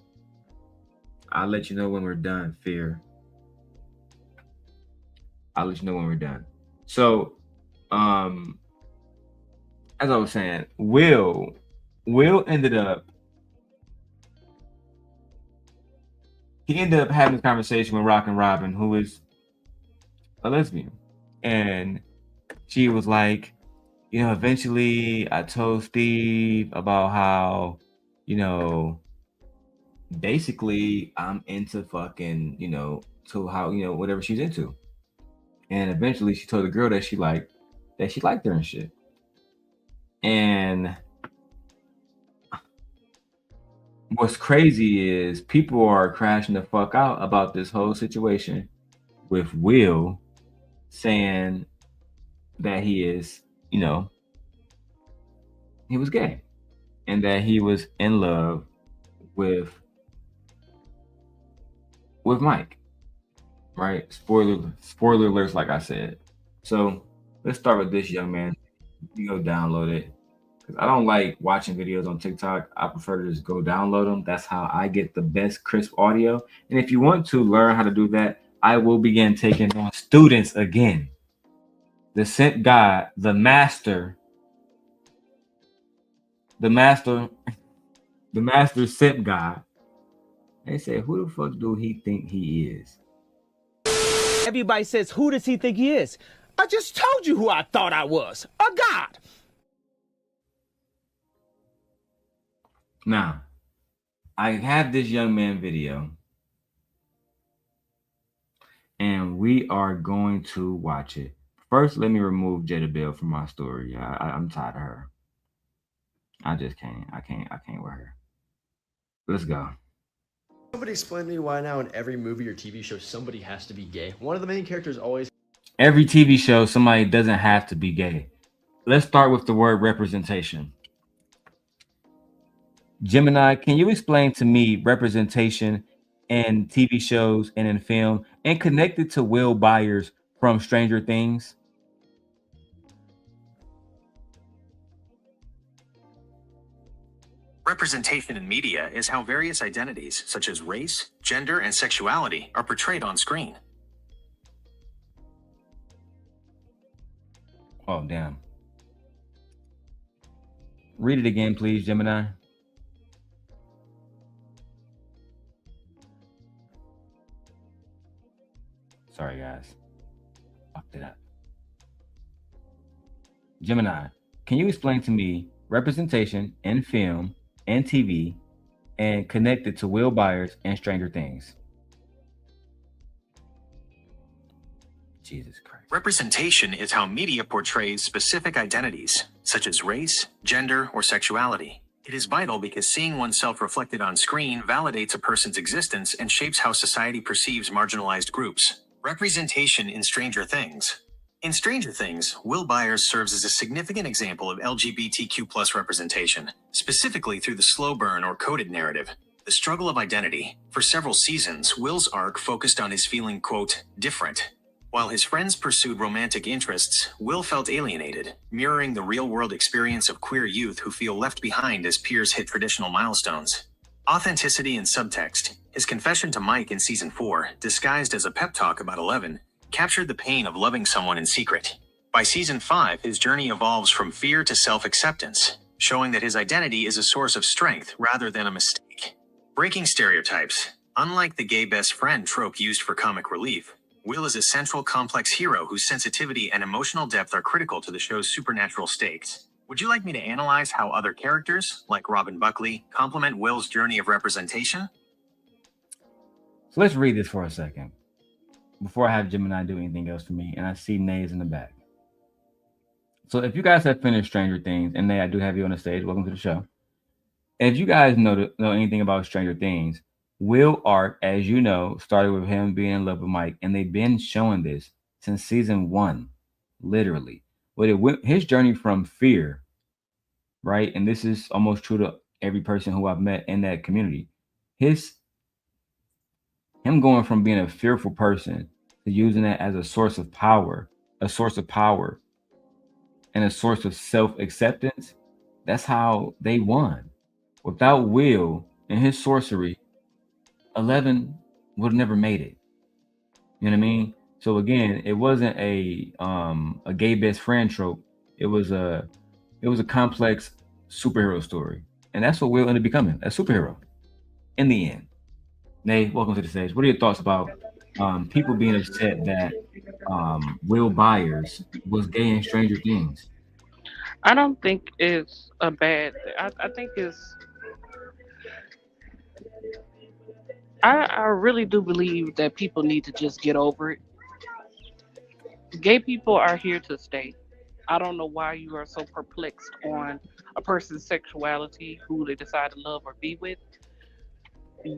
A: I'll let you know when we're done, Fear. I'll let you know when we're done. So, as I was saying, Will ended up having this conversation with Rockin' Robin, who is a lesbian. And she was like, eventually I told Steve about how, basically I'm into fucking, to how, whatever she's into. And eventually she told the girl that she liked her and shit. And what's crazy is people are crashing the fuck out about this whole situation with Will saying that he is, he was gay and that he was in love with Mike. Right? Spoiler alerts, like I said. So let's start with this young man. You go download it. 'Cause I don't like watching videos on TikTok. I prefer to just go download them. That's how I get the best crisp audio. And if you want to learn how to do that, I will begin taking on students again. The sent God, the master, the master, the master sent God. They said, who the fuck do he think he is?
F: Everybody says, who does he think he is? I just told you who I thought I was. A god.
A: Now, I have this young man video, and we are going to watch it. First, let me remove Jezebel from my story. I'm tired of her. I just can't. I can't with her. Let's go.
G: Somebody explain to me why now in every movie or TV show somebody has to be gay. One of the main characters always.
A: Every TV show, somebody doesn't have to be gay. Let's start with the word representation. Gemini, can you explain to me representation in TV shows and in film and connect it to Will Byers from Stranger Things?
C: Representation in media is how various identities, such as race, gender, and sexuality, are portrayed on screen.
A: Oh, damn. Read it again, please, Gemini. Sorry, guys. Fucked it up. Gemini, can you explain to me representation in film and TV and connect it to Will Byers and Stranger Things? Jesus Christ.
C: Representation is how media portrays specific identities, such as race, gender, or sexuality. It is vital because seeing oneself reflected on screen validates a person's existence and shapes how society perceives marginalized groups. Representation in Stranger Things. In Stranger Things, Will Byers serves as a significant example of LGBTQ+ representation, specifically through the slow burn or coded narrative, the struggle of identity. For several seasons, Will's arc focused on his feeling, quote, different. While his friends pursued romantic interests, Will felt alienated, mirroring the real-world experience of queer youth who feel left behind as peers hit traditional milestones. Authenticity and subtext. His confession to Mike in season 4, disguised as a pep talk about 11, captured the pain of loving someone in secret. By season 5, his journey evolves from fear to self-acceptance, showing that his identity is a source of strength rather than a mistake. Breaking stereotypes. Unlike the gay best friend trope used for comic relief, Will is a central complex hero whose sensitivity and emotional depth are critical to the show's supernatural stakes. Would you like me to analyze how other characters, like Robin Buckley, complement Will's journey of representation?
A: So let's read this for a second before I have Gemini do anything else for me, and I see Nays in the back. So if you guys have finished Stranger Things, and Nay, I do have you on the stage, welcome to the show. If you guys know anything about Stranger Things, Will arc, as you know, started with him being in love with Mike, and they've been showing this since season 1, literally. But it went his journey from fear, right? And this is almost true to every person who I've met in that community. Him going from being a fearful person to using that as a source of power, and a source of self-acceptance. That's how they won. Without Will and his sorcery, 11 would have never made it. You know what I mean? So again, it wasn't a gay best friend trope. It was a complex superhero story, and that's what Will ended up becoming, a superhero in the end. Nay, welcome to the stage. What are your thoughts about people being upset that Will Byers was gay in Stranger Things?
H: I don't think it's a bad thing. I think it's. I really do believe that people need to just get over it. Gay people are here to stay. I don't know why you are so perplexed on a person's sexuality, who they decide to love or be with.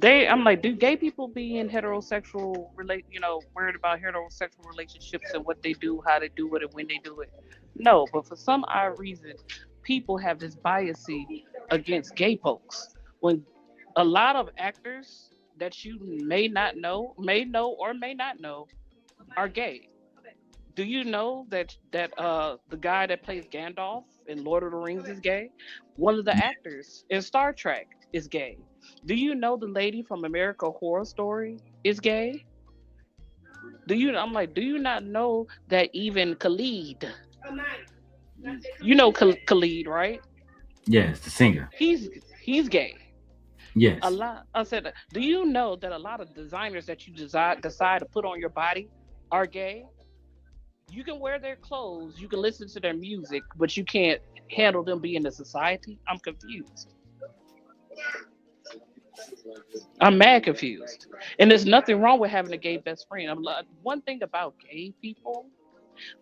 H: I'm like, do gay people be in heterosexual worried about heterosexual relationships and what they do, how they do it, and when they do it? No, but for some odd reason, people have this bias against gay folks. When a lot of actors that you may know or may not know, are gay. Do you know that the guy that plays Gandalf in Lord of the Rings is gay. One of the actors in Star Trek is gay. Do you know the lady from American Horror Story is gay? I'm like, do you not know that even Khalid, you know Khalid, right?
A: Yes, the singer.
H: He's gay. A
A: Yes.
H: lot. I said, do you know that a lot of designers that you decide to put on your body are gay? You can wear their clothes, you can listen to their music, but you can't handle them being in society. I'm confused. I'm mad confused. And there's nothing wrong with having a gay best friend. One thing about gay people,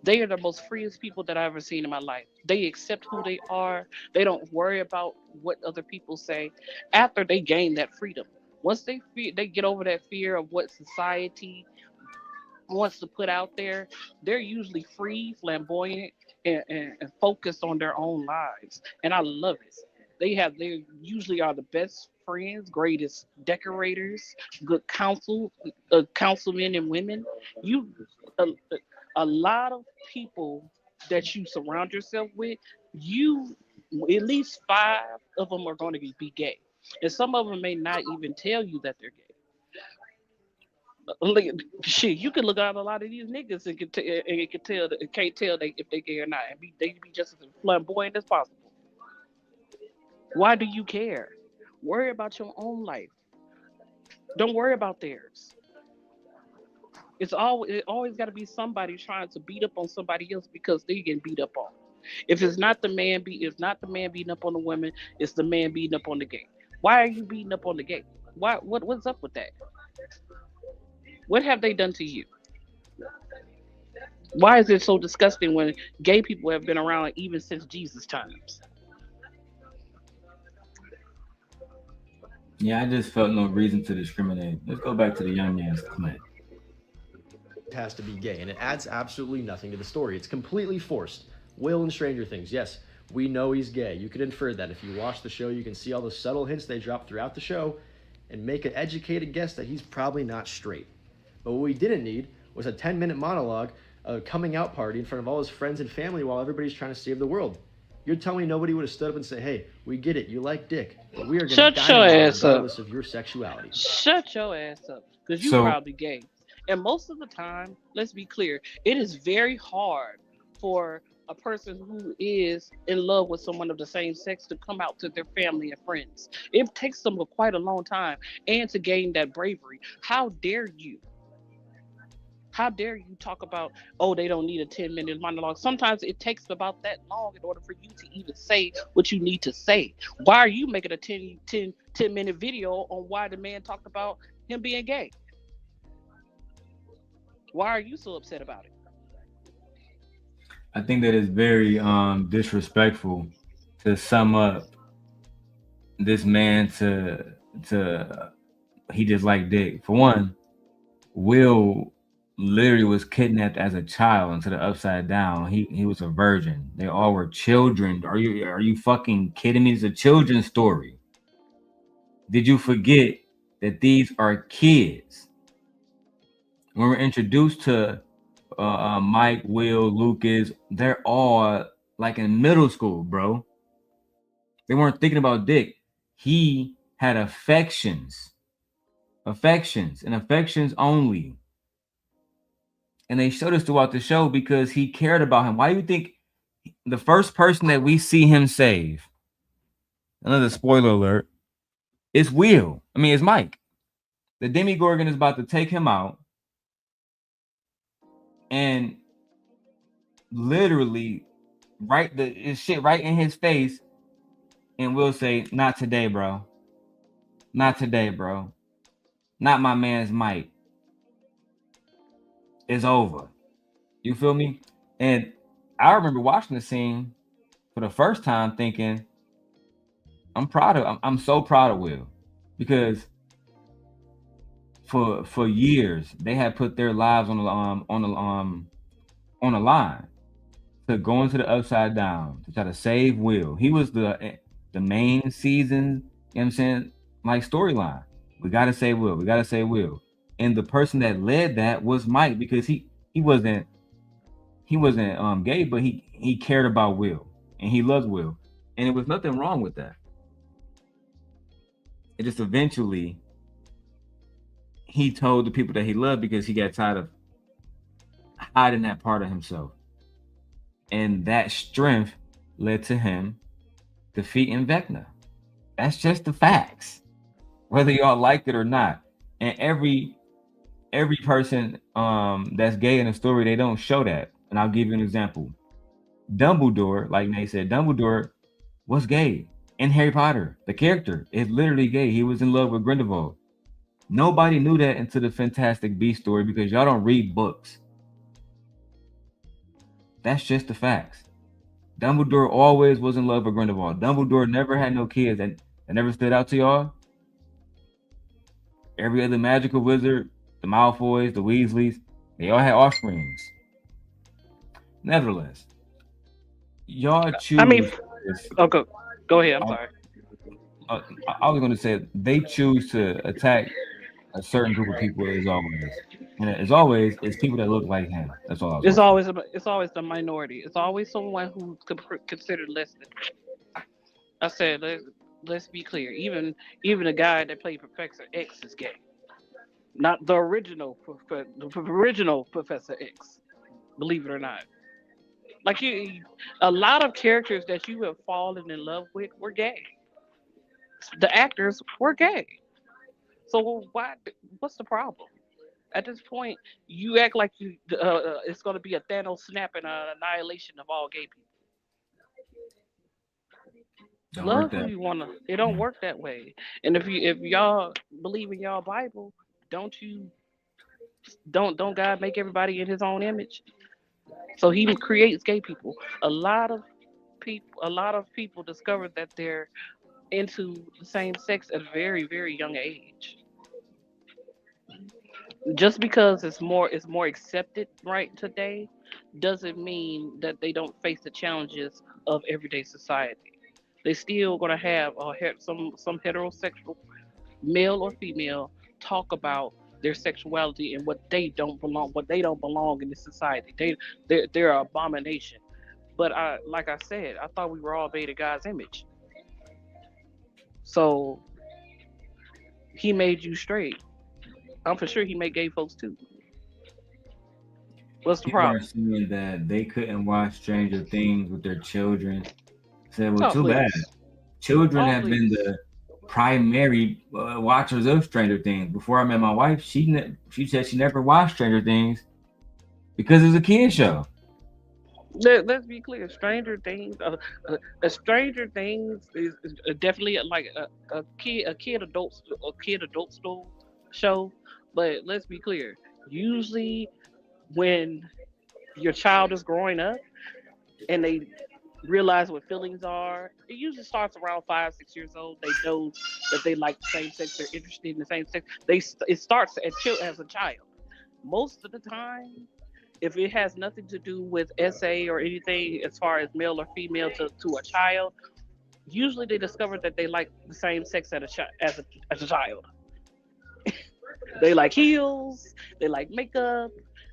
H: they are the most freest people that I've ever seen in my life. They accept who they are. They don't worry about what other people say after they gain that freedom. Once they get over that fear of what society wants to put out there, they're usually free, flamboyant, and focused on their own lives. And I love it. They usually are the best friends, greatest decorators, good councilmen and women. You a, a lot of people that you surround yourself with, you at least 5 of them are going to be gay, and some of them may not even tell you that they're gay. Look, shit, you can look at a lot of these niggas and can't tell they if they gay or not, and they be just as flamboyant as possible. Why do you care? Worry about your own life. Don't worry about theirs. It always got to be somebody trying to beat up on somebody else because they getting beat up on. If not the man beating up on the women, it's the man beating up on the gay. Why are you beating up on the gay? What's up with that? What have they done to you? Why is it so disgusting when gay people have been around even since Jesus times?
A: Yeah, I just felt no reason to discriminate. Let's go back to the young man's comment.
G: Has to be gay, and it adds absolutely nothing to the story. It's completely forced. Will in Stranger Things, yes, we know he's gay. You can infer that. If you watch the show, you can see all the subtle hints they drop throughout the show and make an educated guess that he's probably not straight. But what we didn't need was a 10-minute monologue, a coming out party in front of all his friends and family while everybody's trying to save the world. You're telling me nobody would have stood up and said, hey, we get it, you like dick, but we are going to dynamite regardless of your sexuality.
H: Shut your ass up, because you probably gay. And most of the time, let's be clear, it is very hard for a person who is in love with someone of the same sex to come out to their family and friends. It takes them quite a long time and to gain that bravery. How dare you? How dare you talk about, oh, they don't need a 10-minute monologue. Sometimes it takes about that long in order for you to even say what you need to say. Why are you making a 10-minute video on why the man talked about him being gay? Why are you so upset about it?
A: I think that it's very disrespectful to sum up this man to he just like dick. For one, Will literally was kidnapped as a child into the upside down. He was a virgin. They all were children. Are you fucking kidding me? It's a children's story. Did you forget that these are kids? When we're introduced to Mike, Will, Lucas, they're all like in middle school, bro. They weren't thinking about dick. He had affections and affections only. And they showed us throughout the show because he cared about him. Why do you think the first person that we see him save, another spoiler alert, is Will? I mean, it's Mike. The Demogorgon is about to take him out. And literally shit right in his face, and Will say, not today, bro. Not today, bro. Not my man's Mike. It's over. You feel me? And I remember watching the scene for the first time thinking, I'm so proud of Will, because for years they had put their lives on the line to go into the upside down to try to save Will. He was the main season, you know what I'm saying, like storyline. We gotta save Will. We gotta save Will. And the person that led that was Mike, because he wasn't gay, but he cared about Will. and he loves Will, and there was nothing wrong with that. It just eventually he told the people that he loved because he got tired of hiding that part of himself, and that strength led to him defeating Vecna. That's just the facts, whether y'all liked it or not. And every person that's gay in a story, they don't show that. And I'll give you an example. Dumbledore, like Nate said, Dumbledore was gay in Harry Potter. The character is literally gay. He was in love with Grindelwald. Nobody knew that until the Fantastic Beasts story because y'all don't read books. That's just the facts. Dumbledore always was in love with Grindelwald. Dumbledore never had no kids. That never stood out to y'all. Every other magical wizard, the Malfoys, the Weasleys, they all had offsprings. Nevertheless, y'all choose.
H: I mean, go ahead. I'm sorry.
A: I was going to say they choose to attack a certain group of people as always, and as always, it's people that look like him. That's all.
H: It's always the minority. It's always someone who's considered less than. I said, let's be clear. Even the guy that played Professor X is gay. Not the original Professor X. Believe it or not. Like a lot of characters that you have fallen in love with were gay. The actors were gay. So what's the problem? At this point, you act like it's going to be a Thanos snap and an annihilation of all gay people. Love who you want to. It don't work that way. And if y'all believe in y'all Bible, don't God make everybody in His own image? So He creates gay people. A lot of people discover that they're into the same sex at a very, very young age. Just because it's more accepted right today doesn't mean that they don't face the challenges of everyday society. They still gonna have some heterosexual male or female talk about their sexuality and what they don't belong in this society. They're an abomination. But like I said, I thought we were all made in God's image. So He made you straight. I'm for sure He made gay folks too. What's the problem?
A: People are saying that they couldn't watch Stranger Things with their children. Said, well, too
H: please.
A: bad. Children have been the primary watchers of Stranger Things. Before I met my wife, she said she never watched Stranger Things because it's a kid show.
H: Let's be clear. Stranger Things is definitely like a kid adult show. But let's be clear. Usually, when your child is growing up and they realize what feelings are, it usually starts around 5-6 years old. They know that they like the same sex. They're interested in the same sex. It starts as a child. Most of the time, if it has nothing to do with SA or anything as far as male or female to a child, usually they discover that they like the same sex as a child. They like heels, they like makeup,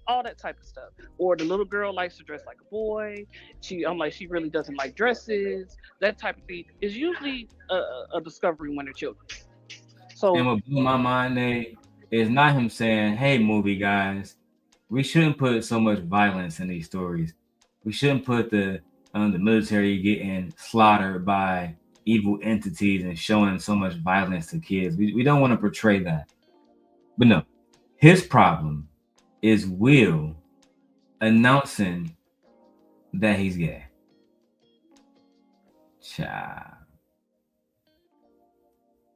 H: all that type of stuff. Or the little girl likes to dress like a boy. She really doesn't like dresses. That type of thing is usually a discovery when they're children. So,
A: and what blew my mind, Nate, is not him saying, "Hey, movie guys, we shouldn't put so much violence in these stories. We shouldn't put the military getting slaughtered by evil entities and showing so much violence to kids. We don't want to portray that." But no, his problem is Will announcing that he's gay. Child.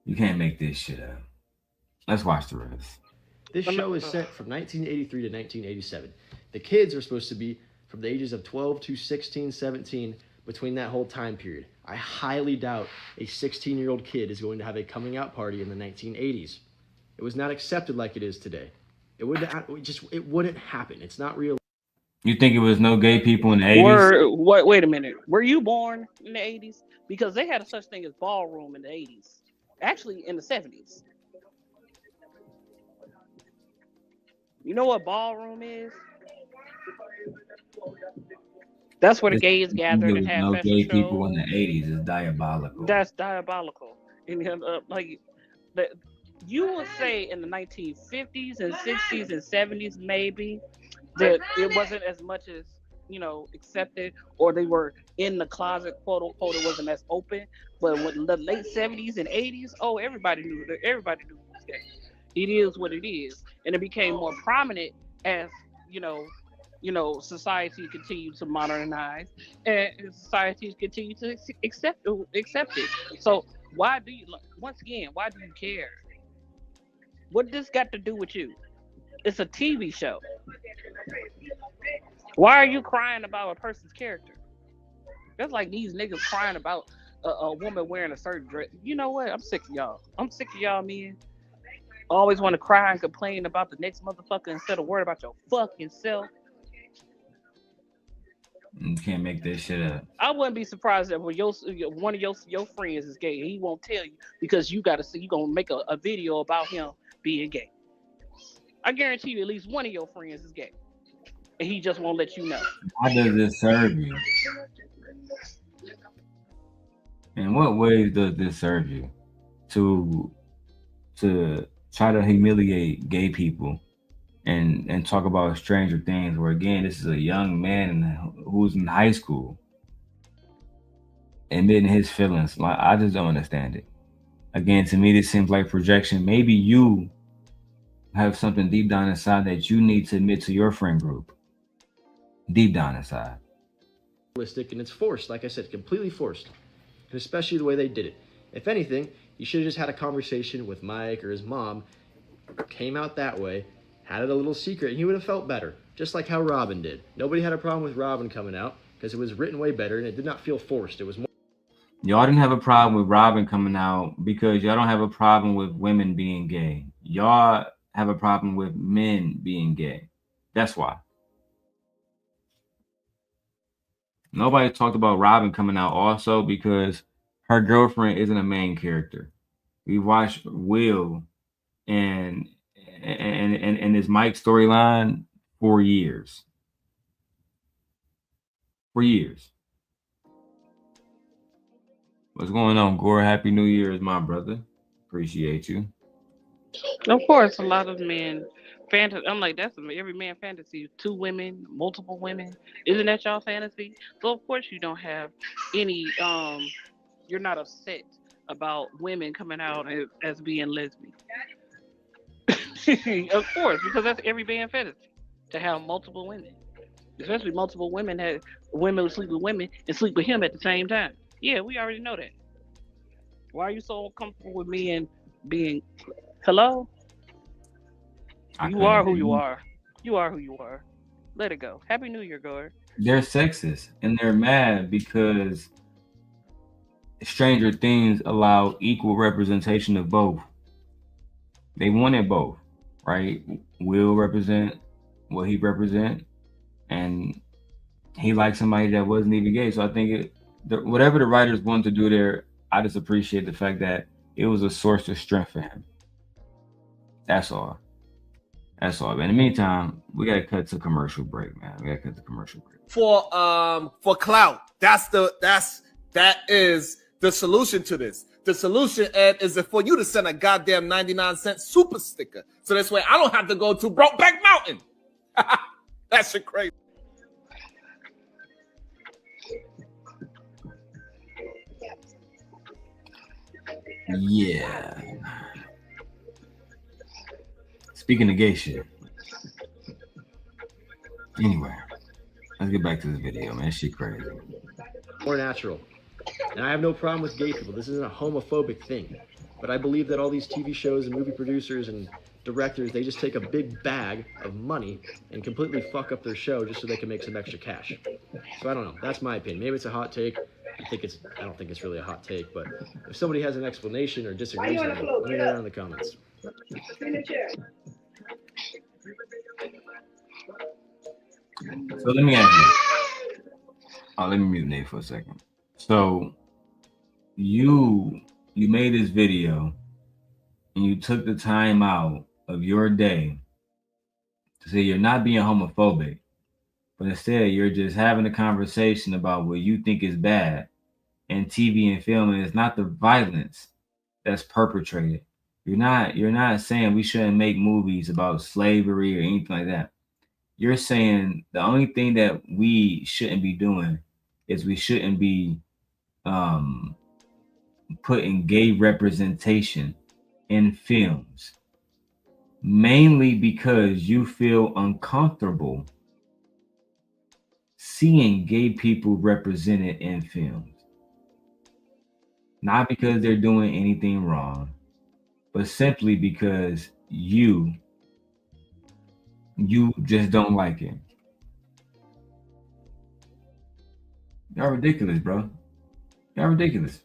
A: You can't make this shit up. Let's watch the rest.
G: This show is set from 1983 to 1987. The kids are supposed to be from the ages of 12 to 16, 17, between that whole time period. I highly doubt a 16-year-old kid is going to have a coming out party in the 1980s. It was not accepted like it is today. It wouldn't happen. It's not real.
A: You think it was no gay people in the 80s?
H: Wait a minute. Were you born in the 80s? Because they had a such thing as ballroom in the 80s. Actually, in the 70s. You know what ballroom is? That's where the
A: This,
H: gays gathered
A: there
H: and
A: was
H: had
A: no
H: fashion
A: gay people in the
H: shows.
A: 80s. It's diabolical.
H: That's diabolical. And like the, you would say in the 1950s and 60s and 70s maybe that it wasn't as much as accepted, or they were in the closet, quote unquote. It wasn't as open. But with the late 70s and 80s, oh, everybody knew it was gay. It is what it is, and it became more prominent as you know society continued to modernize, and society continued to accept it. So why do you, once again, why do you care? What this got to do with you? It's a TV show. Why are you crying about a person's character? That's like these niggas crying about a woman wearing a certain dress. You know what? I'm sick of y'all. I'm sick of y'all men. Always want to cry and complain about the next motherfucker instead of worried about your fucking self.
A: You can't make this shit up.
H: I wouldn't be surprised if one of your friends is gay. He won't tell you because you got to see, you gonna make a video about him being gay. I guarantee you, at least one of your friends is gay, and he just won't let you know.
A: How does this serve you? In what ways does this serve you? To try to humiliate gay people and talk about stranger things, where again, this is a young man who's in high school admitting his feelings. Like, I just don't understand it. Again, to me, this seems like projection. Maybe you have something deep down inside that you need to admit to your friend group. Deep down inside.
G: And it's forced, like I said, completely forced. And especially the way they did it. If anything, he should have just had a conversation with Mike or his mom, came out that way, had it a little secret, and he would have felt better. Just like how Robin did. Nobody had a problem with Robin coming out because it was written way better and it did not feel forced. It was more.
A: Y'all didn't have a problem with Robin coming out because y'all don't have a problem with women being gay. Y'all have a problem with men being gay. That's why. Nobody talked about Robin coming out also because her girlfriend isn't a main character. We watched Will and his Mike storyline for years. For years. What's going on, Gore? Happy New Year's, my brother. Appreciate you.
H: Of course, a lot of men fantasy. I'm like, that's every man fantasy. 2 women, multiple women. Isn't that y'all fantasy? So of course you don't have any. You're not upset about women coming out as being lesbian. Of course, because that's every man fantasy to have multiple women, especially multiple women that women who sleep with women and sleep with him at the same time. Yeah, we already know that. Why are you so comfortable with me and being? Hello? You are who you are. You are who you are. Let it go. Happy New Year, Gore.
A: They're sexist and they're mad because Stranger Things allowed equal representation of both. They wanted both, right? Will represent what he represent, and he liked somebody that wasn't even gay. So I think whatever the writers wanted to do there, I just appreciate the fact that it was a source of strength for him. That's all. That's all. But in the meantime, we gotta cut to commercial break, man. We gotta cut to commercial break.
I: For clout. That is the solution to this. The solution, Ed, is for you to send a goddamn 99-cent super sticker. So this way I don't have to go to Brokeback Mountain. That shit crazy.
A: Yeah. Speaking of gay shit. Anyway, let's get back to this video, man. Shit crazy.
G: More natural. And I have no problem with gay people. This isn't a homophobic thing. But I believe that all these TV shows and movie producers and directors, they just take a big bag of money and completely fuck up their show just so they can make some extra cash. So I don't know. That's my opinion. Maybe it's a hot take. I don't think it's really a hot take, but if somebody has an explanation or disagrees with me, let me know down in the comments.
A: So let me ask you. Oh, let me mute Nate for a second. So you made this video and you took the time out of your day to say you're not being homophobic, But instead, you're just having a conversation about what you think is bad. And TV and film, and it's not the violence that's perpetrated. You're not saying we shouldn't make movies about slavery or anything like that. You're saying the only thing that we shouldn't be doing is we shouldn't be putting gay representation in films, mainly because you feel uncomfortable seeing gay people represented in films. Not because they're doing anything wrong, but simply because you just don't like it. Y'all ridiculous, bro. Y'all ridiculous.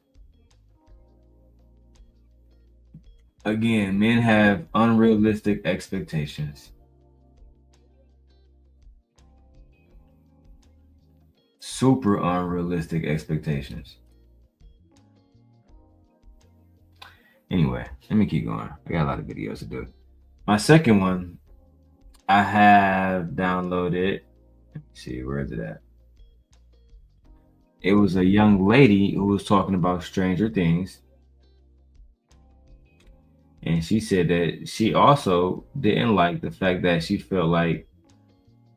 A: Again, men have unrealistic expectations. Super unrealistic expectations. Anyway, let me keep going. I got a lot of videos to do. My second one, I have downloaded. Let me see, where is it at? It was a young lady who was talking about Stranger Things. And she said that she also didn't like the fact that she felt like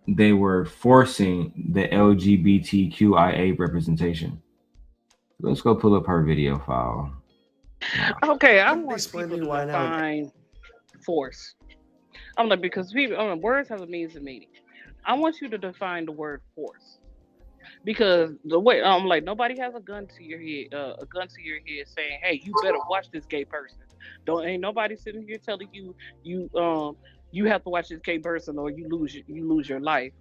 A: they were forcing the LGBTQIA representation. Let's go pull up her video file.
H: Okay, I want people to define force. I'm like, because people, words have a means of meaning. I want you to define the word force, because the way I'm like, nobody has a gun to your head saying, "Hey, you better watch this gay person." Ain't nobody sitting here telling you you have to watch this gay person or you lose your life.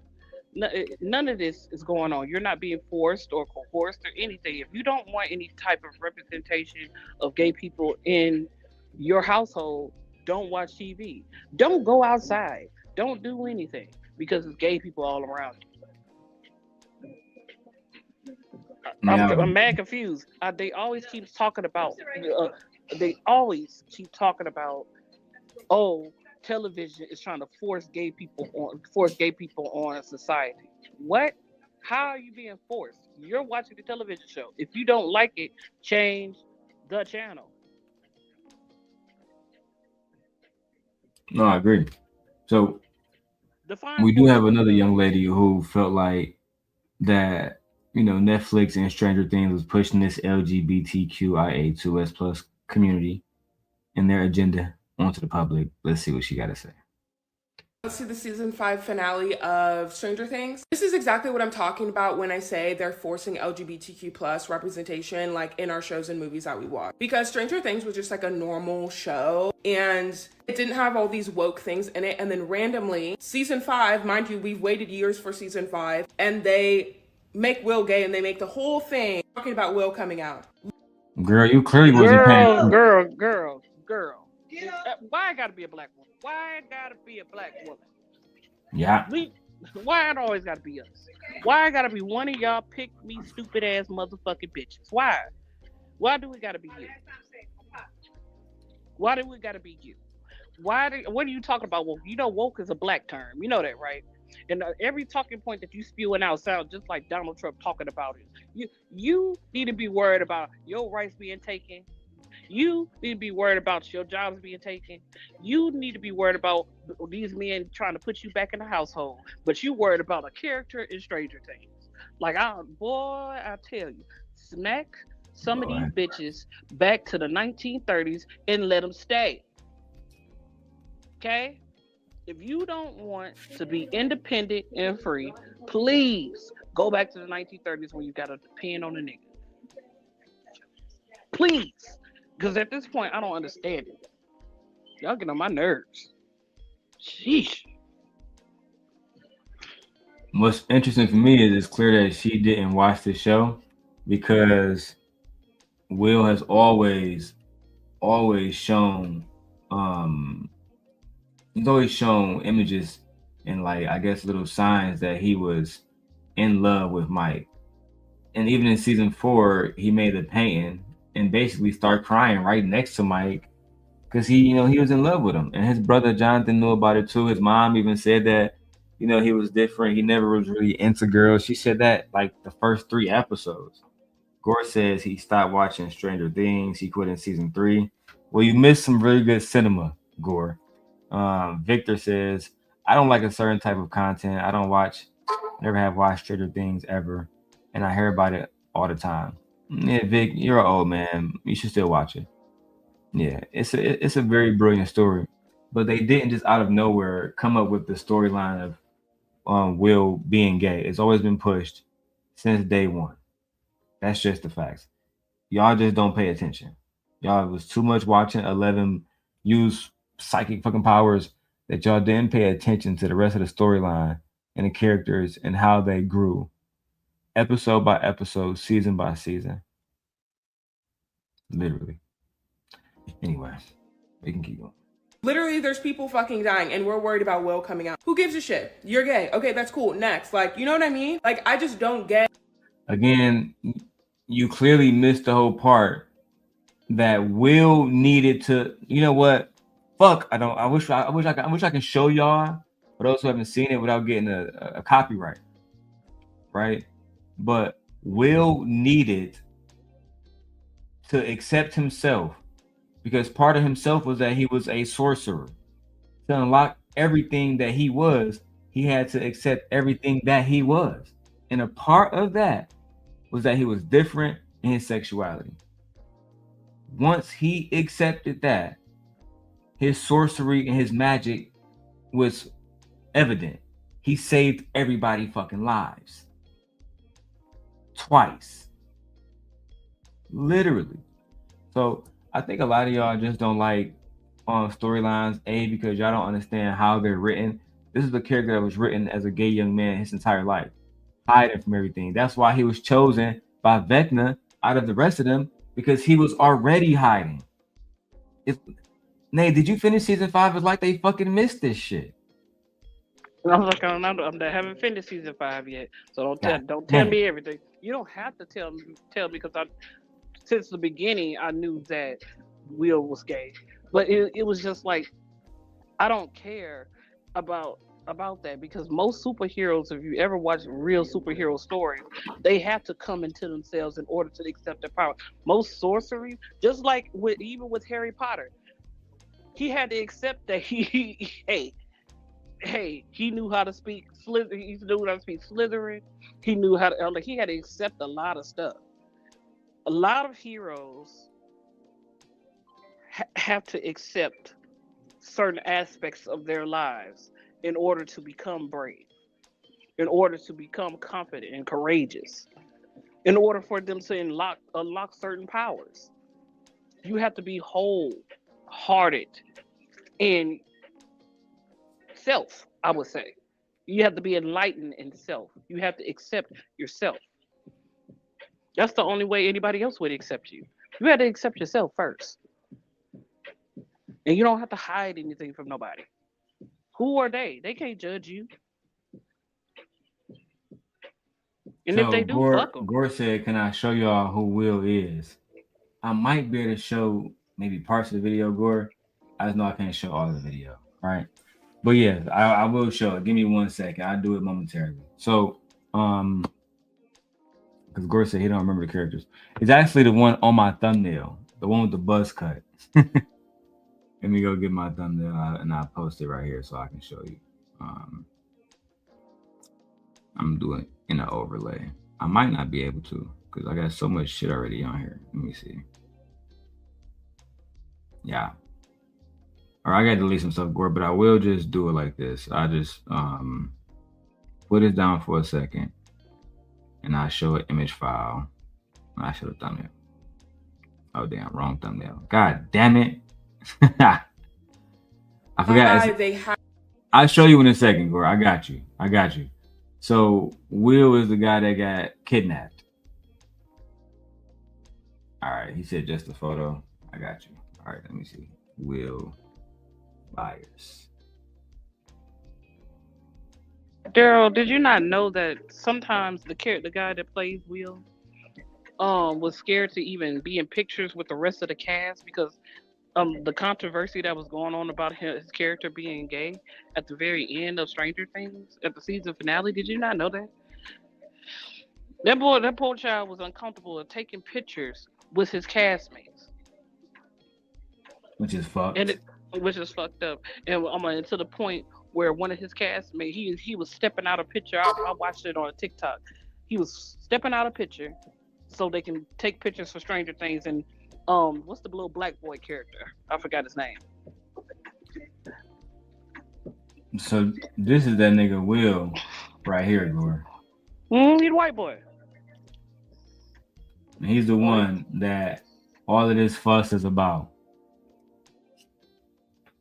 H: None of this is going on. You're not being forced or coerced or anything. If you don't want any type of representation of gay people in your household, don't watch TV. Don't go outside. Don't do anything because it's gay people all around you. I'm mad confused. They always keep talking about. Oh, television is trying to force gay people on society. What? How are you being forced? You're watching the television show. If you don't like it, change the channel.
A: No, I agree. So we do have another young lady who felt like that, Netflix and Stranger Things was pushing this LGBTQIA2S+ community and their agenda onto the public. Let's see what she got to say.
J: Let's see the season 5 finale of Stranger Things. This is exactly what I'm talking about when I say they're forcing LGBTQ+ representation like in our shows and movies that we watch. Because Stranger Things was just like a normal show and it didn't have all these woke things in it. And then randomly, season 5, mind you, we've waited years for season 5, and they make Will gay and they make the whole thing talking about Will coming out.
A: Girl, you clearly wasn't paying.
H: Girl. Why I gotta be a black woman? Why I gotta be a black woman?
A: Yeah.
H: Why it always gotta be us? Why I gotta be one of y'all pick me stupid ass motherfucking bitches? Why? Why do we gotta be you? Why do we gotta be you? What are you talking about? Woke? Woke is a black term. You know that, right? And every talking point that you spewing out sounds just like Donald Trump talking about it. You need to be worried about your rights being taken. You need to be worried about your jobs being taken. You need to be worried about these men trying to put you back in the household. But you worried about a character in Stranger Things. Like, I tell you, smack some of these bitches back to the 1930s and let them stay. Okay? If you don't want to be independent and free, please go back to the 1930s when you got to depend on a nigga. Please. Because at this point, I don't understand it. Y'all get on my nerves. Sheesh.
A: What's interesting for me is it's clear that she didn't watch the show because Will has always shown he's always shown images and like I guess little signs that he was in love with Mike. And even in season 4, he made a painting and basically start crying right next to Mike because he was in love with him. And his brother Jonathan knew about it too. His mom even said that You know, he was different. He never was really into girls. She said that like the first 3 episodes. Gore says he stopped watching Stranger Things. He quit in season 3. Well, you missed some really good cinema, Gore. Victor says, I don't like a certain type of content. I don't watch, never have watched Stranger Things ever. And I hear about it all the time. Yeah, Vic, you're an old man. You should still watch it. Yeah, it's a very brilliant story. But they didn't just out of nowhere come up with the storyline of Will being gay. It's always been pushed since day one. That's just the facts. Y'all just don't pay attention. Y'all was too much watching 11 use psychic fucking powers that y'all didn't pay attention to the rest of the storyline and the characters and how they grew episode by episode, season by season. Literally. Anyway, we can keep going.
J: Literally, there's people fucking dying, and we're worried about Will coming out. Who gives a shit? You're gay. Okay, that's cool. Next. Like, you know what I mean? Like, I just don't get.
A: Again, you clearly missed the whole part that Will needed to. You know what? Fuck. I wish I can show y'all for those who haven't seen it without getting a copyright. Right? But Will needed to accept himself. Because part of himself was that he was a sorcerer. To unlock everything that he was, he had to accept everything that he was. And a part of that was that he was different in his sexuality. Once he accepted that, his sorcery and his magic was evident. He saved everybody fucking lives. Twice. Literally. So I think a lot of y'all just don't like storylines, because y'all don't understand how they're written. This is a character that was written as a gay young man his entire life, hiding from everything. That's why he was chosen by Vecna out of the rest of them, because he was already hiding. Nay, did you finish season 5? It's like they fucking missed this shit.
H: I was like, I haven't finished season 5 yet, so don't tell me everything. You don't have to tell me because since the beginning, I knew that Will was gay, but it was just like, I don't care about that, because most superheroes, if you ever watch real superhero stories, they have to come into themselves in order to accept their power. Most sorcery, just like even with Harry Potter, he had to accept that he knew how to speak Slytherin. He knew how to speak Slytherin. He knew how to, he had to accept a lot of stuff. A lot of heroes have to accept certain aspects of their lives in order to become brave, in order to become confident and courageous, in order for them to unlock certain powers. You have to be wholehearted in self, I would say. You have to be enlightened in self. You have to accept yourself. That's the only way anybody else would accept you. You had to accept yourself first. And you don't have to hide anything from nobody. Who are they? They can't judge you. And
A: so
H: if they do, fuck them.
A: Gore said, can I show y'all who Will is? I might be able to show maybe parts of the video, Gore. I just know I can't show all of the video, right? But yeah, I will show it. Give me 1 second. I'll do it momentarily. So, because Gore said he don't remember the characters. It's actually the one on my thumbnail, the one with the buzz cut. Let me go get my thumbnail and I'll post it right here so I can show you. I'm doing in an overlay. I might not be able to because I got so much shit already on here. Let me see. Yeah. Or I got to delete some stuff, Gore, but I will just do it like this. I just put it down for a second and I show an image file. I show the thumbnail. Oh damn, wrong thumbnail. God damn it. I forgot. I'll show you in a second, Gore. I got you. So Will is the guy that got kidnapped. All right, he said just a photo. I got you. All right, let me see. Will Byers.
H: Darrel, did you not know that sometimes the guy that plays Will was scared to even be in pictures with the rest of the cast because the controversy that was going on about his character being gay at the very end of Stranger Things at the season finale. Did you not know that? That poor child was uncomfortable with taking pictures with his castmates,
A: which is
H: and
A: fucked.
H: which is fucked up. And to the point where one of his castmates, he was stepping out a picture. I watched it on TikTok. He was stepping out a picture so they can take pictures for Stranger Things. And what's the little black boy character? I forgot his name.
A: So this is that nigga Will right here, Gore.
H: He's a white boy.
A: He's the one that all of this fuss is about.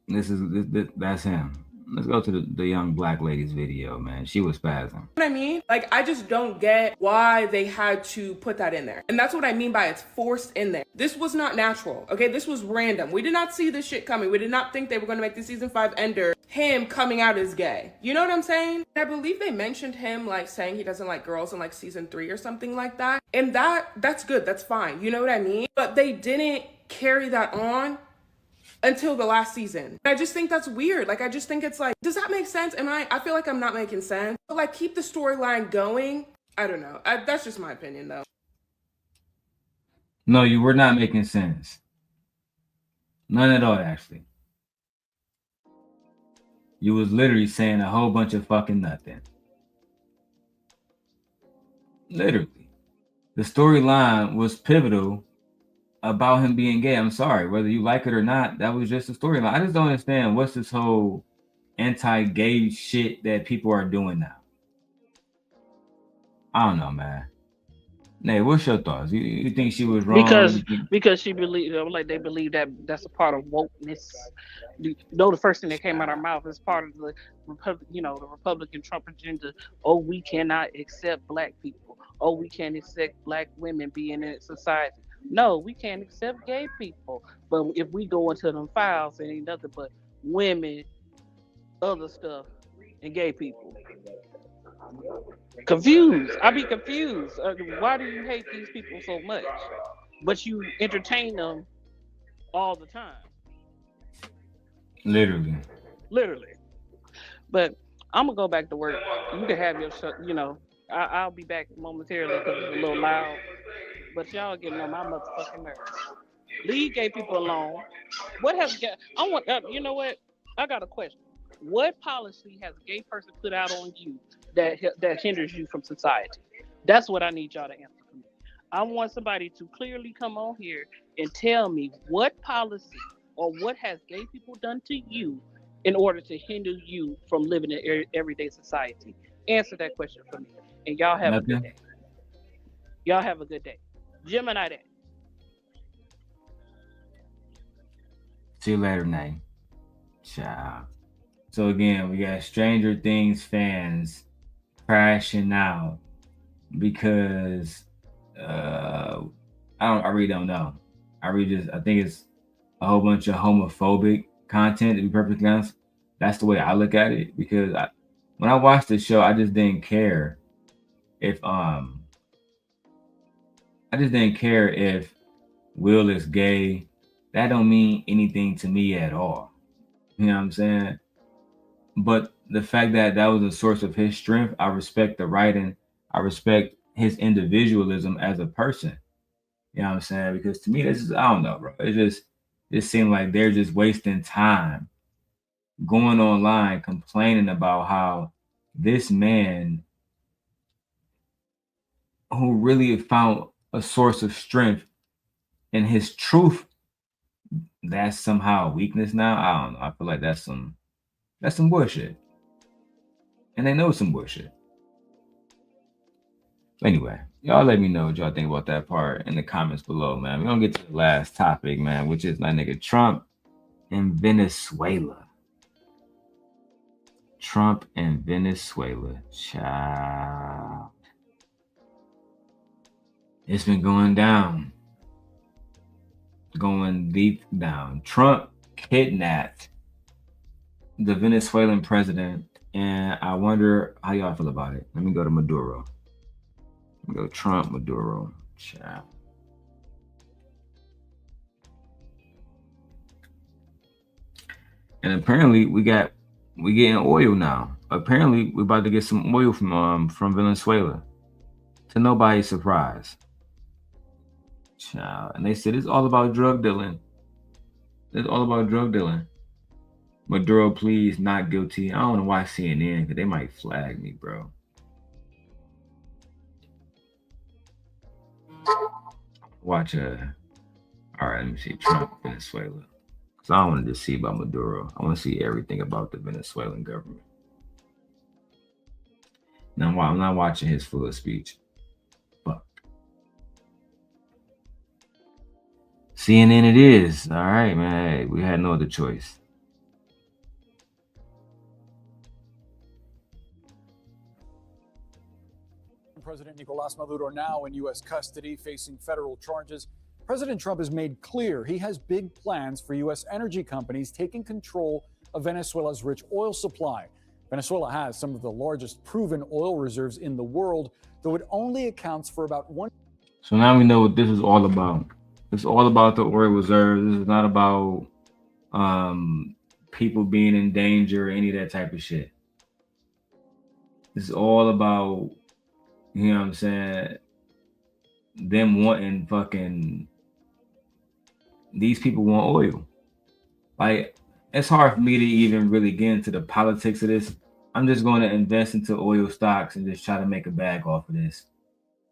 A: That's him. Let's go to the young black lady's video, man. She was spazzing.
J: What I mean? Like, I just don't get why they had to put that in there. And that's what I mean by it's forced in there. This was not natural, okay? This was random. We did not see this shit coming. We did not think they were going to make the season 5 ender him coming out as gay. You know what I'm saying? I believe they mentioned him, like, saying he doesn't like girls in, like, season 3 or something like that. And that's good. That's fine. You know what I mean? But they didn't carry that on until the last season. I just think that's weird. Like, I just think it's like, does that make sense? I feel like I'm not making sense. But like, keep the storyline going. I don't know. That's just my opinion, though.
A: No, you were not making sense. None at all, actually. You was literally saying a whole bunch of fucking nothing. Literally. The storyline was pivotal about him being gay. I'm sorry, whether you like it or not, that was just a storyline. I just don't understand what's this whole anti-gay shit that people are doing now. I don't know, man. Nay, what's your thoughts? You think she was wrong?
H: Because she believed, like they believe that that's a part of wokeness. You know, the first thing that came out of her mouth is part of the Republican Trump agenda. Oh, we cannot accept black people. Oh, we can't accept black women being in society. No, we can't accept gay people. But if we go into them files, it ain't nothing but women, other stuff, and gay people. Confused. I be confused. Why do you hate these people so much? But you entertain them all the time.
A: Literally.
H: But I'm gonna go back to work. You can have your show. I'll be back momentarily because it's a little loud. But y'all getting on my motherfucking nerves. Leave gay people alone. What has you know what? I got a question. What policy has a gay person put out on you that hinders you from society? That's what I need y'all to answer for me. I want somebody to clearly come on here and tell me what policy or what has gay people done to you in order to hinder you from living in everyday society. Answer that question for me. And y'all have a good day. Y'all have a good day. Gemini Day.
A: See you later, Nay. Ciao. So again, we got Stranger Things fans crashing out because I really don't know. I think it's a whole bunch of homophobic content, to be perfectly honest. That's the way I look at it, because when I watched the show, I just didn't care if Will is gay. That don't mean anything to me at all. You know what I'm saying? But the fact that that was a source of his strength, I respect the writing. I respect his individualism as a person. You know what I'm saying? Because to me, I don't know, bro. It seemed like they're just wasting time going online complaining about how this man who really found a source of strength in his truth, that's somehow a weakness now. I don't know. I feel like that's some bullshit. And they know some bullshit. Anyway, y'all let me know what y'all think about that part in the comments below, man. We're gonna get to the last topic, man, which is that nigga Trump and Venezuela. Trump and Venezuela. Child. It's been going down. Going deep down. Trump kidnapped the Venezuelan president, and I wonder how y'all feel about it. Let me go to Maduro. Let me go Trump, Maduro. Ciao. And apparently we getting oil now. Apparently we're about to get some oil from Venezuela. To nobody's surprise. Child. And they said it's all about drug dealing. It's all about drug dealing. Maduro, please, not guilty. I don't want to watch CNN because they might flag me, bro. Watch all right, let me see Trump, Venezuela. Because I don't want to just see about Maduro. I want to see everything about the Venezuelan government. Now, I'm not watching his full speech. Fuck. CNN it is. All right, man. Hey, we had no other choice.
K: President Nicolás Maduro now in U.S. custody facing federal charges. President Trump has made clear he has big plans for U.S. energy companies taking control of Venezuela's rich oil supply. Venezuela has some of the largest proven oil reserves in the world, though it only accounts for about one.
A: So now we know what this is all about. It's all about the oil reserves. This is not about people being in danger or any of that type of shit. It's all about, you know what I'm saying, them wanting fucking, these people want oil. Like, it's hard for me to even really get into the politics of this. I'm just going to invest into oil stocks and just try to make a bag off of this.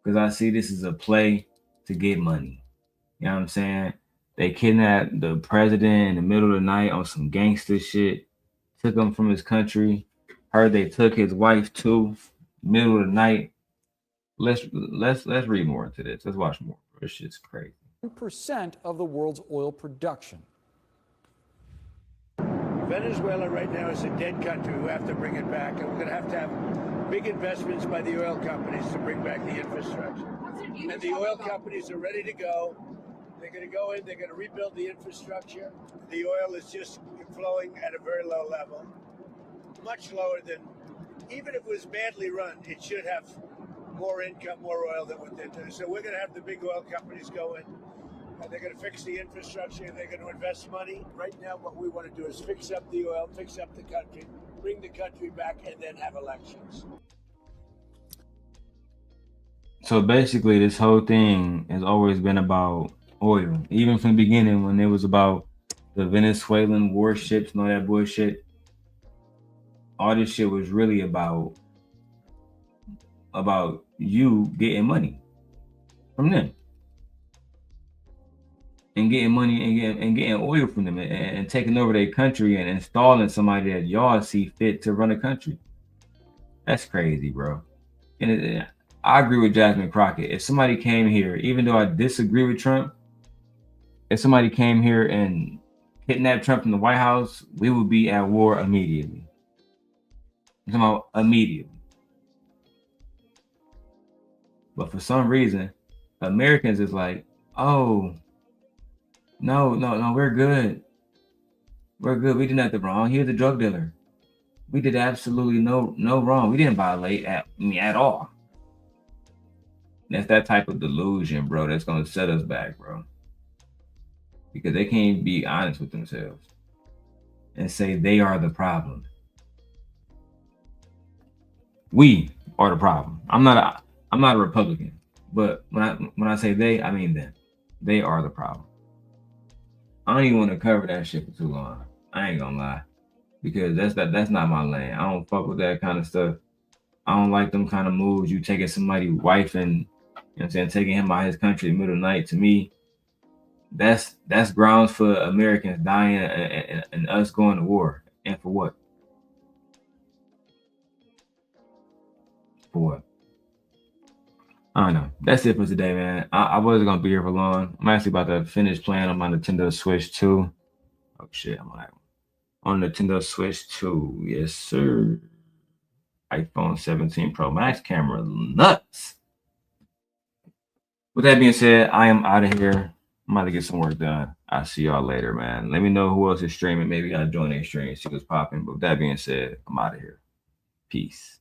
A: Because I see this as a play to get money. You know what I'm saying? They kidnapped the president in the middle of the night on some gangster shit. Took him from his country. Heard they took his wife too. Middle of the night. Let's read more into this. Let's watch more. This shit's crazy.
K: 1% of the world's oil production.
L: Venezuela right now is a dead country. We have to bring it back, and we're going to have big investments by the oil companies to bring back the infrastructure. And the oil companies are ready to go. They're going to go in, they're going to rebuild the infrastructure. The oil is just flowing at a very low level, much lower than, even if it was badly run, it should have more income, more oil than what they're doing. So we're going to have the big oil companies go in, and they're going to fix the infrastructure, and they're going to invest money. Right now, what we want to do is fix up the oil, fix up the country, bring the country back, and then have elections.
A: So basically, this whole thing has always been about oil. Even from the beginning, when it was about the Venezuelan warships and all that bullshit, all this shit was really about you getting money from them. And getting money and getting oil from them and taking over their country and installing somebody that y'all see fit to run a country. That's crazy, bro. And I agree with Jasmine Crockett. If somebody came here, even though I disagree with Trump, if somebody came here and kidnapped Trump from the White House, we would be at war immediately. I'm talking about immediately. But for some reason, Americans is like, oh, no, we're good. We're good. We did nothing wrong. He was a drug dealer. We did absolutely no wrong. We didn't violate at all. That's that type of delusion, bro, that's going to set us back, bro. Because they can't be honest with themselves and say they are the problem. We are the problem. I'm not a Republican, but when I say they, I mean them. They are the problem. I don't even want to cover that shit for too long. I ain't gonna lie, because that's not my lane. I don't fuck with that kind of stuff. I don't like them kind of moves. You taking somebody's wife and, you know what I'm saying, taking him out of his country in the middle of the night. To me, that's grounds for Americans dying and us going to war. And for what? For what? I don't know. That's it for today, man. I wasn't gonna be here for long. I'm actually about to finish playing on my Nintendo Switch 2. Oh shit, I'm like on Nintendo Switch 2. Yes, sir. iPhone 17 Pro Max camera nuts. With that being said, I am out of here. I'm about to get some work done. I'll see y'all later, man. Let me know who else is streaming. Maybe I'll join their stream, see what's popping. But with that being said, I'm out of here. Peace.